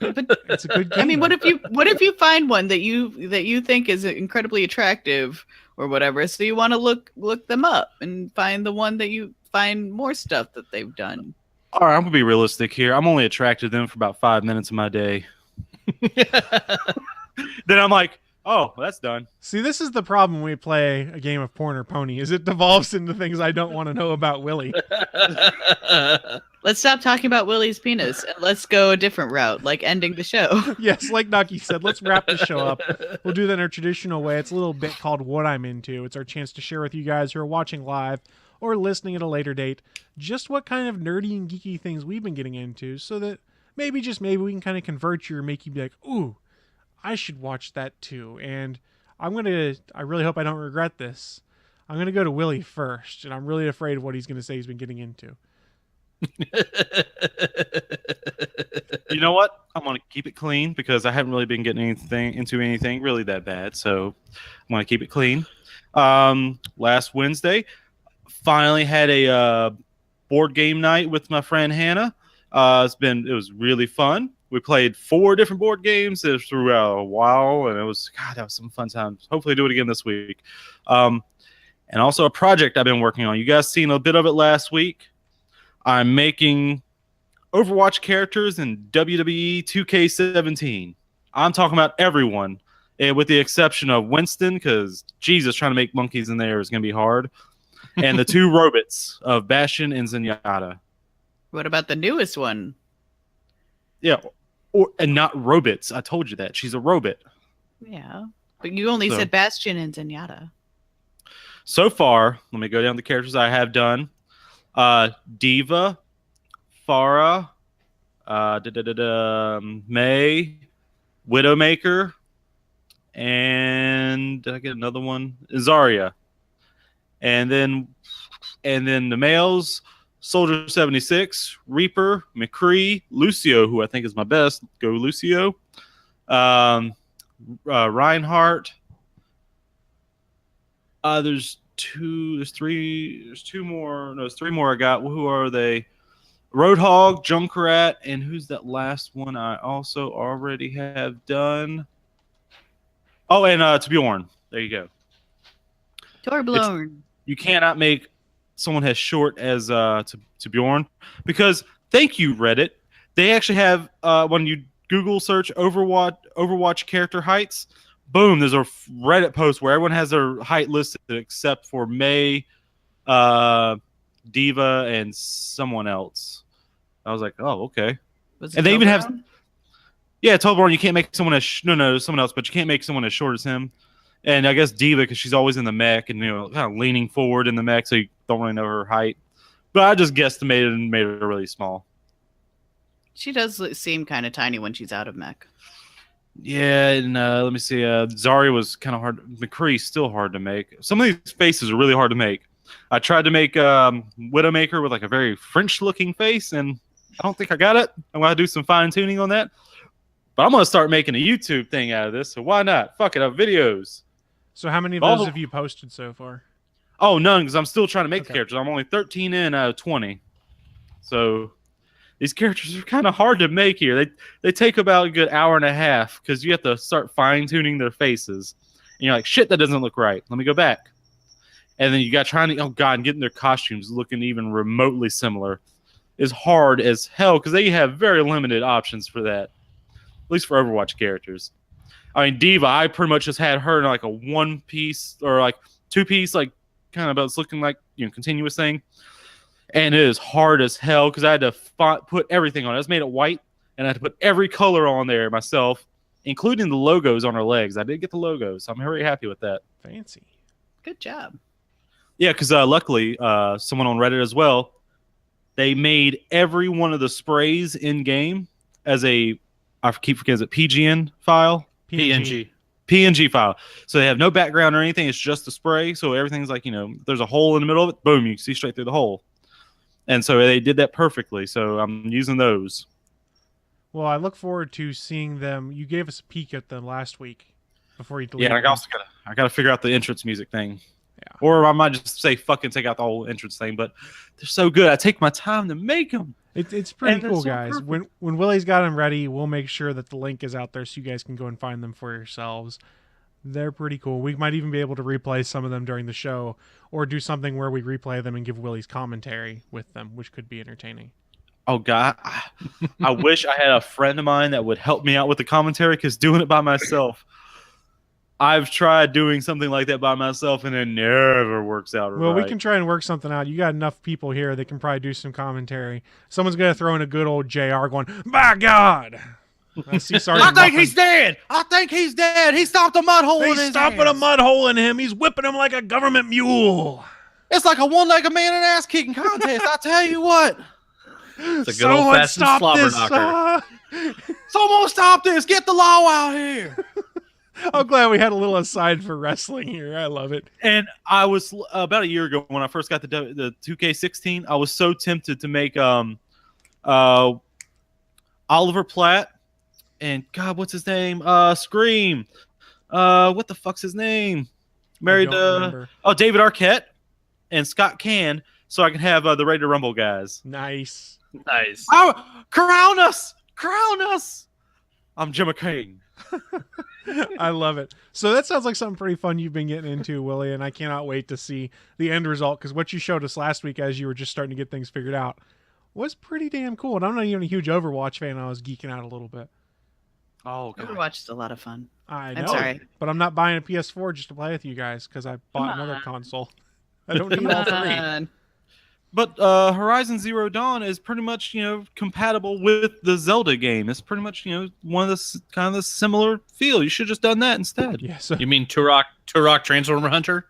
it's a good game. I mean, what if you find one that you think is incredibly attractive or whatever, so you want to look them up and find the one that you find more stuff that they've done. All right, I'm gonna be realistic here. I'm only attracted to them for about 5 minutes of my day. Then I'm like, oh, well, that's done. See, this is the problem when we play a game of Porn or Pony, is it devolves into things I don't want to know about Willie. Let's stop talking about Willie's penis and let's go a different route, like ending the show. Yes, like Naki said, let's wrap the show up. We'll do that in our traditional way. It's a little bit called What I'm Into. It's our chance to share with you guys who are watching live or listening at a later date just what kind of nerdy and geeky things we've been getting into, so that maybe, just maybe, we can kind of convert you or make you be like, ooh, I should watch that too. And I really hope I don't regret this. I'm going to go to Willie first, and I'm really afraid of what he's going to say he's been getting into. You know what? I'm going to keep it clean because I haven't really been getting into anything really that bad. So I'm going to keep it clean. Last Wednesday, finally had a board game night with my friend Hannah. It was really fun. We played 4 different board games throughout a while, and that was some fun times. Hopefully do it again this week. And also a project I've been working on. You guys seen a bit of it last week. I'm making Overwatch characters in WWE 2K17. I'm talking about everyone, with the exception of Winston, because Jesus, trying to make monkeys in there is going to be hard. And the 2 robots of Bastion and Zenyatta. What about the newest one? Yeah, and not robots. I told you that. She's a robot. Yeah, but you only said Bastion and Zenyatta. So far, let me go down the characters I have done. Diva, Farah, May, Widowmaker, and did I get another one? Zarya. And then the males, Soldier 76, Reaper, McCree, Lucio, who I think is my best. Go Lucio. Reinhardt. There's 3 more. No, there's 3 more I got. Who are they? Roadhog, Junkrat, and who's that last one I also already have done? Oh, and Torbjorn. There you go. Torbjorn. You cannot make someone as short as Torbjorn, because thank you, Reddit. They actually have when you Google search Overwatch character heights, boom, there's a Reddit post where everyone has their height listed except for May, Diva, and someone else. I was like, oh, okay. And they even have, Torbjorn. You can't make someone as someone else, but you can't make someone as short as him. And I guess Diva, because she's always in the mech and kind of leaning forward in the mech, so you don't really know her height. But I just guesstimated and made her really small. She does seem kind of tiny when she's out of mech. Yeah, and let me see. Zarya was kind of hard. McCree's still hard to make. Some of these faces are really hard to make. I tried to make Widowmaker with like a very French-looking face, and I don't think I got it. I'm going to do some fine-tuning on that. But I'm going to start making a YouTube thing out of this, so why not? Fuck it, I have videos. So how many of those have you posted so far? Oh, none, because I'm still trying to make the characters. I'm only 13 in out of 20. So these characters are kind of hard to make here. They take about a good hour and a half because you have to start fine-tuning their faces. And you're like, shit, that doesn't look right. Let me go back. And then you got and getting their costumes looking even remotely similar is hard as hell because they have very limited options for that. At least for Overwatch characters. I mean, Diva, I pretty much just had her in like a 1-piece or like 2-piece, like kind of it's looking like continuous thing, and it is hard as hell because I had to put everything on it. I just made it white, and I had to put every color on there myself, including the logos on her legs. I did get the logos, so I'm very happy with that. Fancy, good job. Yeah, because luckily, someone on Reddit as well they made every one of the sprays in game as I keep forgetting, is it PGN file? PNG file. So they have no background or anything. It's just the spray. So everything's like, there's a hole in the middle of it. Boom, you can see straight through the hole. And so they did that perfectly. So I'm using those. Well, I look forward to seeing them. You gave us a peek at them last week before you deleted Yeah, I gotta figure out the entrance music thing. Yeah. Or I might just say fucking take out the whole entrance thing, but they're so good. I take my time to make them. It's pretty cool, guys. Perfect. When Willie's got them ready, we'll make sure that the link is out there so you guys can go and find them for yourselves. They're pretty cool. We might even be able to replay some of them during the show or do something where we replay them and give Willie's commentary with them, which could be entertaining. Oh, God. I wish I had a friend of mine that would help me out with the commentary, because doing it by myself, I've tried doing something like that by myself, and it never works out right. Well, we can try and work something out. You got enough people here that can probably do some commentary. Someone's going to throw in a good old JR going, "My God!" I see Sergeant I think he's dead. I think he's dead. He stopped a mud hole in his He's stomping a mud hole in him. He's whipping him like a government mule. It's like a one-legged man and ass-kicking contest. I tell you what. It's a good old-fashioned slobber knocker. Someone stop this. Get the law out here. I'm glad we had a little aside for wrestling here. I love it. And I was about a year ago when I first got the 2K16. I was so tempted to make Oliver Platt and God, what's his name? Scream. What the fuck's his name? Married David Arquette and Scott Can, so I can have the Ready to Rumble guys. Nice. Oh, crown us. I'm Jim McCain. I love it. So that sounds like something pretty fun you've been getting into, Willie, and I cannot wait to see the end result, because what you showed us last week as you were just starting to get things figured out was pretty damn cool. And I'm not even a huge Overwatch fan. I was geeking out a little bit. Oh, God. Overwatch is a lot of fun. I know. I'm sorry. But I'm not buying a PS4 just to play with you guys, because I bought another console. I don't need all three. But Horizon Zero Dawn is pretty much, compatible with the Zelda game. It's pretty much, one of the kind of the similar feel. You should have just done that instead. Yeah. So you mean Turok Transformer Hunter?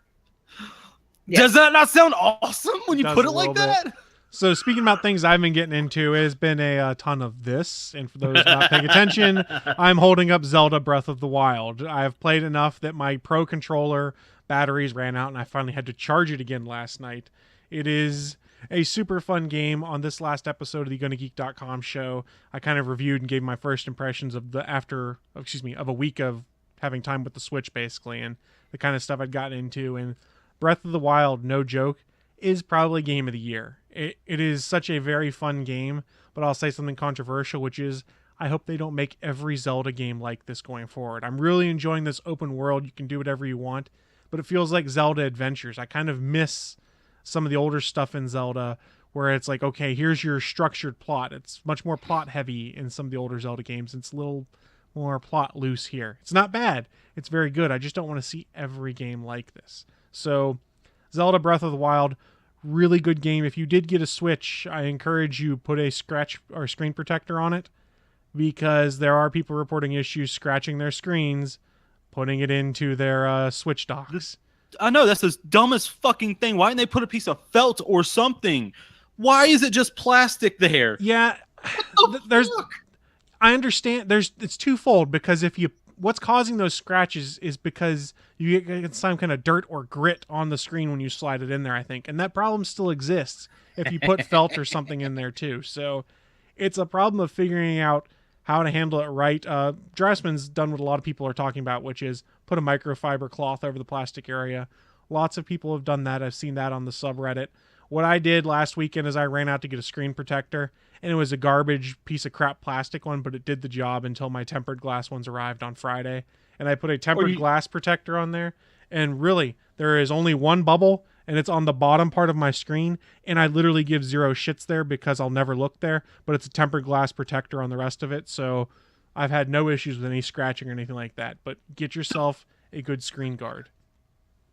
Yes. Does that not sound awesome when you put it like that? So speaking about things I've been getting into, it has been a ton of this. And for those not paying attention, I'm holding up Zelda Breath of the Wild. I've played enough that my Pro Controller batteries ran out, and I finally had to charge it again last night. It is a super fun game. On this last episode of the GonnaGeek.com show, I kind of reviewed and gave my first impressions of of a week of having time with the Switch, basically, and the kind of stuff I'd gotten into. And Breath of the Wild, no joke, is probably game of the year. It is such a very fun game, but I'll say something controversial, which is I hope they don't make every Zelda game like this going forward. I'm really enjoying this open world. You can do whatever you want, but it feels like Zelda Adventures. I kind of miss some of the older stuff in Zelda where it's like, okay, here's your structured plot. It's much more plot heavy in some of the older Zelda games. It's a little more plot loose here. It's not bad. It's very good. I just don't want to see every game like this. So Zelda Breath of the Wild, really good game. If you did get a Switch, I encourage you put a scratch or screen protector on it, because there are people reporting issues scratching their screens, putting it into their Switch docks. I know, that's the dumbest fucking thing. Why didn't they put a piece of felt or something? Why is it just plastic there? Yeah, I understand. It's twofold, because what's causing those scratches is because you get some kind of dirt or grit on the screen when you slide it in there, I think. And that problem still exists if you put felt or something in there too. So it's a problem of figuring out how to handle it right. Dressman's done what a lot of people are talking about, which is put a microfiber cloth over the plastic area. Lots of people have done that. I've seen that on the subreddit. What I did last weekend is I ran out to get a screen protector, and it was a garbage piece of crap plastic one, but it did the job until my tempered glass ones arrived on Friday. And I put a tempered glass protector on there, and really, there is only one bubble, and it's on the bottom part of my screen, and I literally give zero shits there because I'll never look there, but it's a tempered glass protector on the rest of it, so I've had no issues with any scratching or anything like that. But get yourself a good screen guard.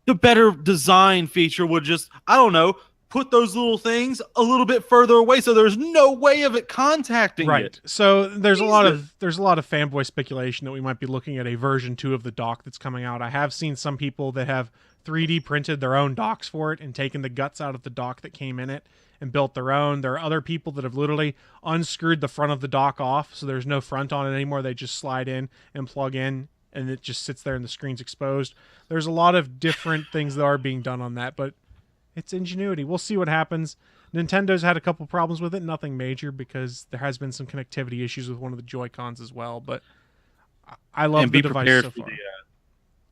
The better design feature would just, I don't know, put those little things a little bit further away so there's no way of it contacting it. So there's a lot of fanboy speculation that we might be looking at a version 2 of the dock that's coming out. I have seen some people that have 3D printed their own docks for it and taken the guts out of the dock that came in it and built their own. There are other people that have literally unscrewed the front of the dock off, so there's no front on it anymore. They just slide in and plug in, and it just sits there and the screen's exposed. There's a lot of different things that are being done on that, but it's ingenuity. We'll see what happens. Nintendo's had a couple problems with it, nothing major, because there has been some connectivity issues with one of the Joy-Cons as well, but I love the device so far.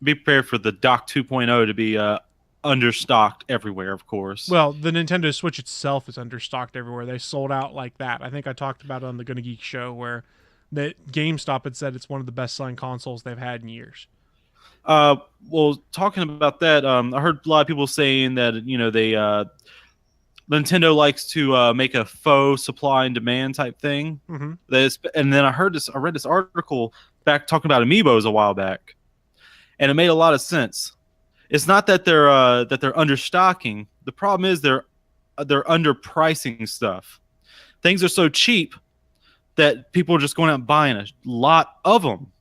Be prepared for the Dock 2.0 to be understocked everywhere, of course. Well, the Nintendo Switch itself is understocked everywhere. They sold out like that. I think I talked about it on the Gonna Geek show where that GameStop had said it's one of the best-selling consoles they've had in years. Well, talking about that, I heard a lot of people saying that Nintendo likes to make a faux supply and demand type thing. Mm-hmm. And then I read this article back talking about Amiibos a while back, and it made a lot of sense. It's not that they're understocking. The problem is they're underpricing stuff. Things are so cheap that people are just going out and buying a lot of them.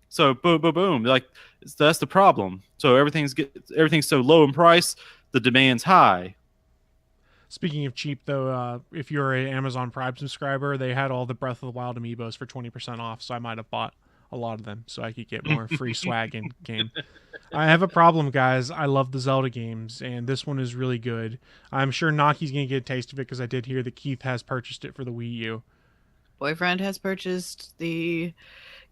So boom, boom, boom. Like that's the problem. So everything's so low in price, the demand's high. Speaking of cheap, though, if you're an Amazon Prime subscriber, they had all the Breath of the Wild amiibos for 20% off, so I might have bought a lot of them so I could get more free swag in game. I have a problem, guys. I love the Zelda games, and this one is really good. I'm sure Naki's going to get a taste of it because I did hear that Keith has purchased it for the Wii U. Boyfriend has purchased the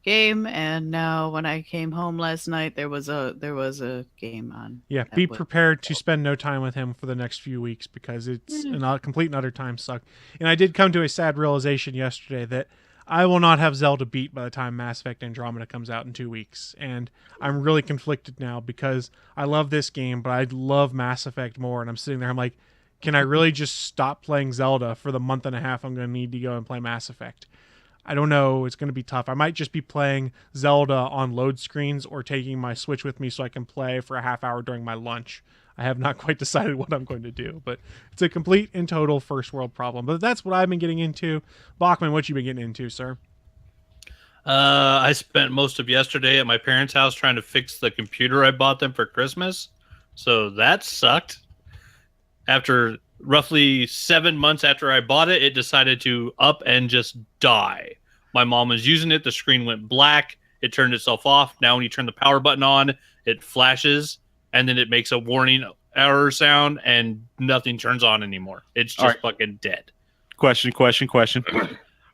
game, and now when I came home last night, there was a game on. Yeah, be prepared to spend no time with him for the next few weeks because it's a complete and utter time suck. And I did come to a sad realization yesterday that I will not have Zelda beat by the time Mass Effect Andromeda comes out in 2 weeks. And I'm really conflicted now because I love this game, but I love Mass Effect more. And I'm sitting there, I'm like, can I really just stop playing Zelda for the month and a half I'm going to need to go and play Mass Effect? I don't know. It's going to be tough. I might just be playing Zelda on load screens or taking my Switch with me so I can play for a half hour during my lunch. I have not quite decided what I'm going to do, but it's a complete and total first world problem. But that's what I've been getting into. Bachman, what you been getting into, sir? I spent most of yesterday at my parents' house trying to fix the computer I bought them for Christmas. So that sucked. After roughly 7 months after I bought it, it decided to up and just die. My mom was using it. The screen went black. It turned itself off. Now when you turn the power button on, it flashes, and then it makes a warning error sound, and nothing turns on anymore. It's just fucking dead. Question.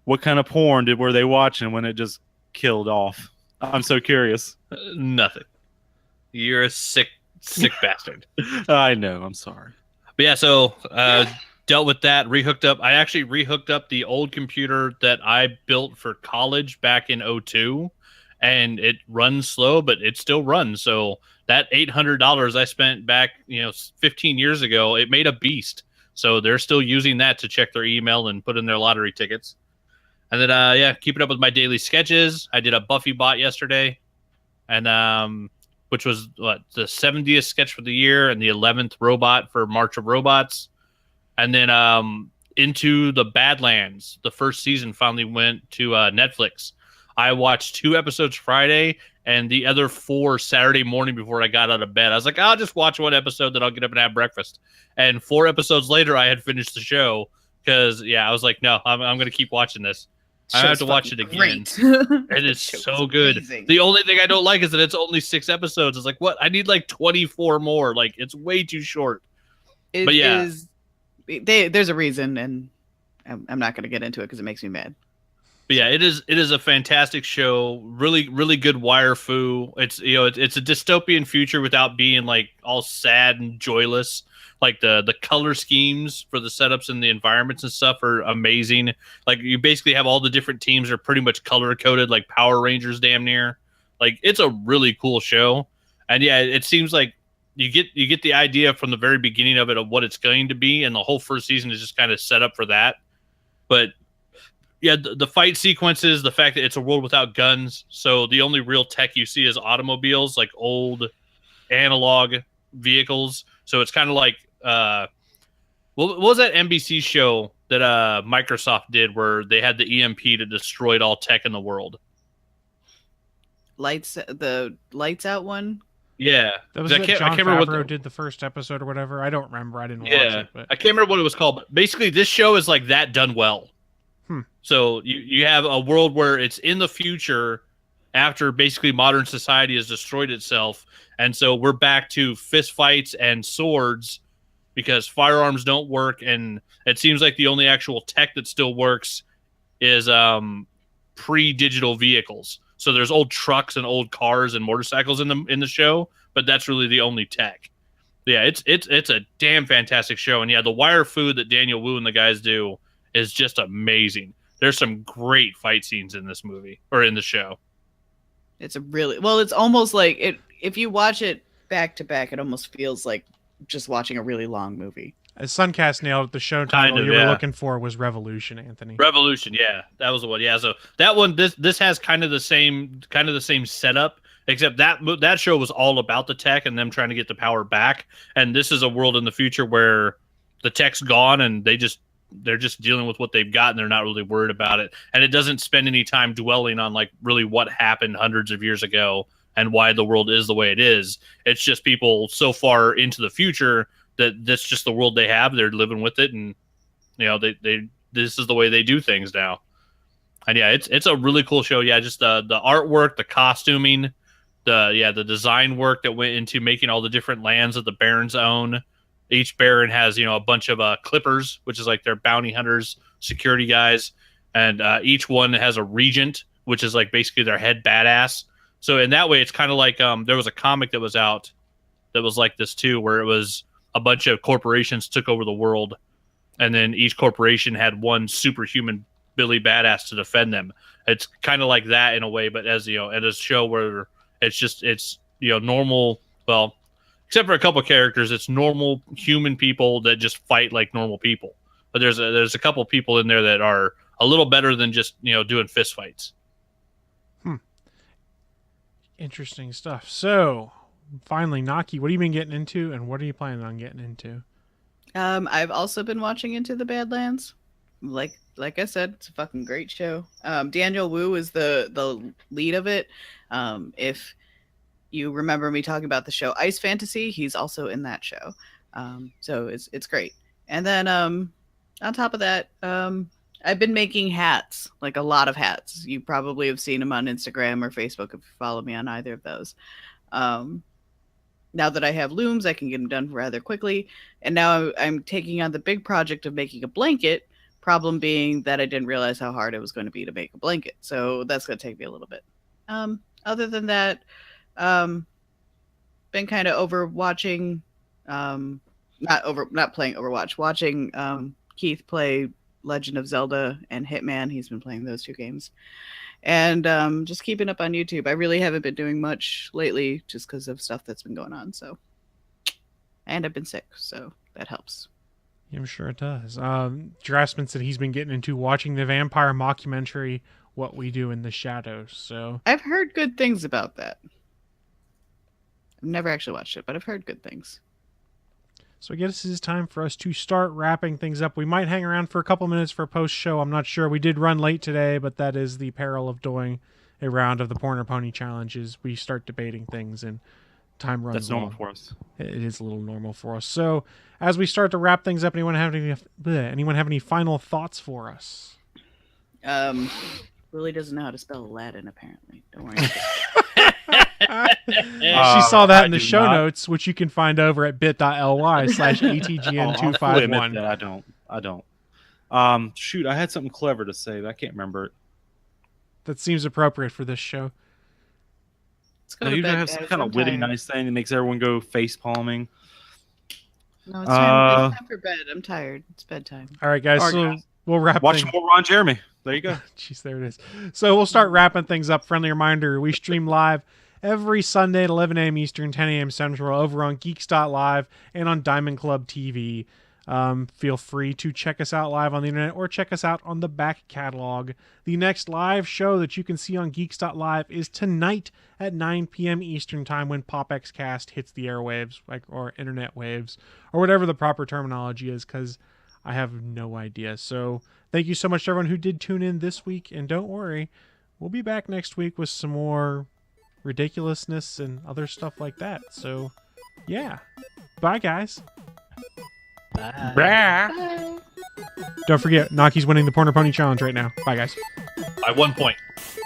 What kind of porn were they watching when it just killed off? I'm so curious. Nothing. You're a sick bastard. I know. I'm sorry. But yeah, so dealt with that, rehooked up. I actually rehooked up the old computer that I built for college back in 2002, and it runs slow, but it still runs. So that $800 I spent back, 15 years ago, it made a beast. So they're still using that to check their email and put in their lottery tickets. And then, keeping up with my daily sketches. I did a Buffy bot yesterday, and which was the 70th sketch for the year and the 11th robot for March of Robots. And then Into the Badlands, the first season finally went to Netflix. I watched 2 episodes Friday and the other 4 Saturday morning before I got out of bed. I was like, I'll just watch 1 episode, then I'll get up and have breakfast. And 4 episodes later, I had finished the show because, I was like, no, I'm going to keep watching this. I have to watch it again. Great. It is so good. Amazing. The only thing I don't like is that it's only 6 episodes. It's like, what? I need like 24 more. Like, it's way too short. But yeah. There's a reason, and I'm not going to get into it because it makes me mad. But yeah, it is a fantastic show. Really, really good wire foo. It's it's a dystopian future without being like all sad and joyless. Like the color schemes for the setups and the environments and stuff are amazing. Like you basically have all the different teams are pretty much color coded, like Power Rangers, damn near. Like it's a really cool show. And yeah, it seems like you get the idea from the very beginning of it of what it's going to be, and the whole first season is just kind of set up for that. But yeah, the fight sequences, the fact that it's a world without guns, so the only real tech you see is automobiles, like old analog vehicles. So it's kind of like what was that NBC show that Microsoft did where they had the EMP that destroyed all tech in the world? The Lights Out one. Yeah. That was I it. can't Jon remember Favreau what did the first episode or whatever. I don't remember. I didn't watch yeah. it. But I can't remember what it was called. But basically, this show is like that done well. So you have a world where it's in the future after basically modern society has destroyed itself. And so we're back to fist fights and swords because firearms don't work. And it seems like the only actual tech that still works is pre-digital vehicles. So there's old trucks and old cars and motorcycles in the show, but that's really the only tech. Yeah, it's a damn fantastic show. And yeah, the wire food that Daniel Wu and the guys do is just amazing. There's some great fight scenes in this movie or in the show. It's it's almost like it. If you watch it back to back, it almost feels like just watching a really long movie. As Suncast nailed it, the show title you were looking for was Revolution, Anthony. Revolution, yeah, that was the one. Yeah, so that one, this has kind of the same setup, except that show was all about the tech and them trying to get the power back, and this is a world in the future where the tech's gone and they're just dealing with what they've got and they're not really worried about it, and it doesn't spend any time dwelling on like really what happened hundreds of years ago and why the world is the way it is. It's just people so far into the future that that's just the world they have. They're living with it, and you know this is the way they do things now. And yeah, it's a really cool show. Yeah, just the artwork, the costuming, the design work that went into making all the different lands that the barons own. Each baron has a bunch of clippers, which is like their bounty hunters, security guys, and each one has a regent, which is like basically their head badass. So in that way, it's kind of like there was a comic that was out that was like this too, where it was a bunch of corporations took over the world, and then each corporation had one superhuman Billy badass to defend them. It's kind of like that in a way, but as at a show where it's normal. Well, except for a couple of characters, it's normal human people that just fight like normal people. But there's a couple of people in there that are a little better than just doing fist fights. Interesting stuff. So, finally, Naki, what have you been getting into, and what are you planning on getting into? I've also been watching Into the Badlands. Like I said, it's a fucking great show. Daniel Wu is the lead of it. If you remember me talking about the show Ice Fantasy, he's also in that show. So it's great. And then on top of that, I've been making hats, like a lot of hats. You probably have seen them on Instagram or Facebook if you follow me on either of those. Now that I have looms, I can get them done rather quickly. And now I'm taking on the big project of making a blanket, problem being that I didn't realize how hard it was going to be to make a blanket. So that's going to take me a little bit. Other than that, been kind of watching Keith play Legend of Zelda and Hitman. He's been playing those two games. And just keeping up on YouTube. I really haven't been doing much lately just because of stuff that's been going on. So, and I've been sick, so that helps. Yeah, I'm sure it does. Drasman said he's been getting into watching the vampire mockumentary What We Do in the Shadows. So I've heard good things about that. I've never actually watched it, but I've heard good things. So I guess this is time for us to start wrapping things up. We might hang around for a couple minutes for a post-show. I'm not sure. We did run late today, but that is the peril of doing a round of the Porn or Pony challenges. We start debating things and time runs That's normal long. for us. It is a little normal for us. So as we start to wrap things up, anyone have any final thoughts for us? Willie doesn't know how to spell Aladdin, apparently. Don't worry. She saw that in the show notes, which you can find over at bit.ly/ATGN251. I don't. Shoot, I had something clever to say, but I can't remember it. That seems appropriate for this show. You have some kind of witty, nice thing that makes everyone go face palming. No, it's time for bed. I'm tired. It's bedtime. All right, guys. So we'll wrap. Watch more Ron Jeremy. There you go. Jeez, there it is. So we'll start wrapping things up. Friendly reminder: we stream live every Sunday at 11 a.m. Eastern, 10 a.m. Central, over on Geeks.live and on Diamond Club TV. Feel free to check us out live on the internet or check us out on the back catalog. The next live show that you can see on Geeks.live is tonight at 9 p.m. Eastern Time when PopXCast hits the airwaves, or internet waves, or whatever the proper terminology is, because I have no idea. So thank you so much to everyone who did tune in this week, and don't worry, we'll be back next week with some more ridiculousness and other stuff like that. So, yeah. Bye, guys. Brah. Don't forget, Naki's winning the Porno Pony Challenge right now. Bye, guys. By 1 point.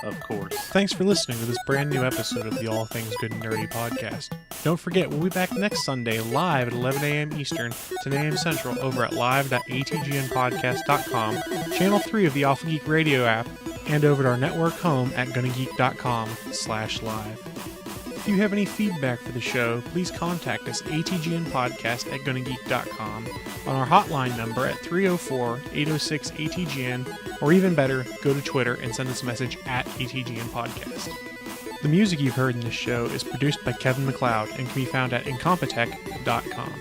Of course. Thanks for listening to this brand new episode of the All Things Good and Nerdy podcast. Don't forget, we'll be back next Sunday live at 11 a.m. Eastern, 10 a.m. Central over at live.atgnpodcast.com, channel 3 of the Alpha Geek radio app, and over at our network home at gonnageek.com/live. If you have any feedback for the show, please contact us atgnpodcast@gonnageek.com, on our hotline number at 304-806-ATGN, or even better, go to Twitter and send us a message at ATGN Podcast. The music you've heard in this show is produced by Kevin MacLeod and can be found at incompetech.com.